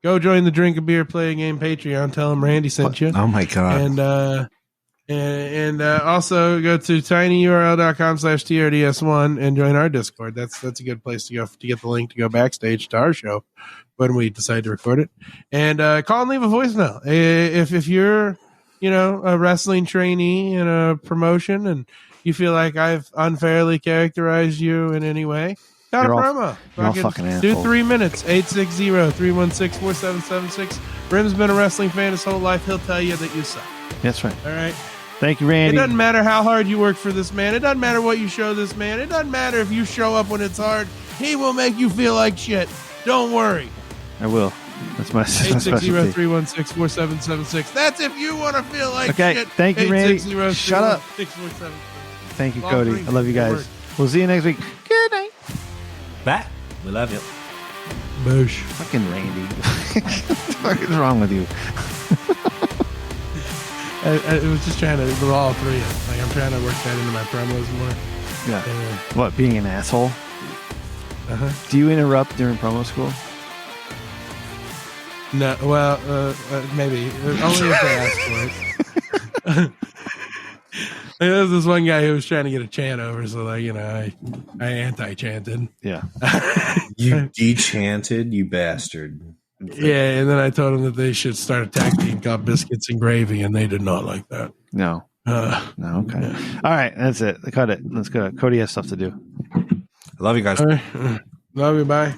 go join the Drink a Beer, Play a Game Patreon. Tell them Randy sent you. Oh, my God. And also go to tinyurl.com/TRDS1 and join our Discord. That's a good place to go to get the link to go backstage to our show when we decide to record it. And call and leave a voicemail. If you're, a wrestling trainee in a promotion and you feel like I've unfairly characterized you in any way, got a promo. You're all fucking do asshole. 3 minutes. 860-316-4776. Brim's been a wrestling fan his whole life. He'll tell you that you suck. That's right. All right. Thank you, Randy. It doesn't matter how hard you work for this man. It doesn't matter what you show this man. It doesn't matter if you show up when it's hard. He will make you feel like shit. Don't worry. I will. That's my specialty. 860-316-4776. That's if you want to feel like shit. Okay. Thank you, Randy. Shut up. 860-316-4776. Thank you, Cody. I love you guys. We'll see you next week. Good night. Bye. We love you. Boosh. Fucking Randy. What is wrong with you? I was just trying to, we're all three. Like, I'm trying to work that into my promos more. Yeah. What, being an asshole? Uh-huh. Do you interrupt during promo school? No, well, maybe. Only if they ask for it. There was this one guy who was trying to get a chant over, so I anti-chanted. Yeah. You dechanted, you bastard. Yeah, and then I told them that they should start a tag team called Biscuits and Gravy, and they did not like that. No. No, okay. Yeah. All right, that's it. Cut it. Let's go. Cody has stuff to do. I love you guys. Right. Love you, bye.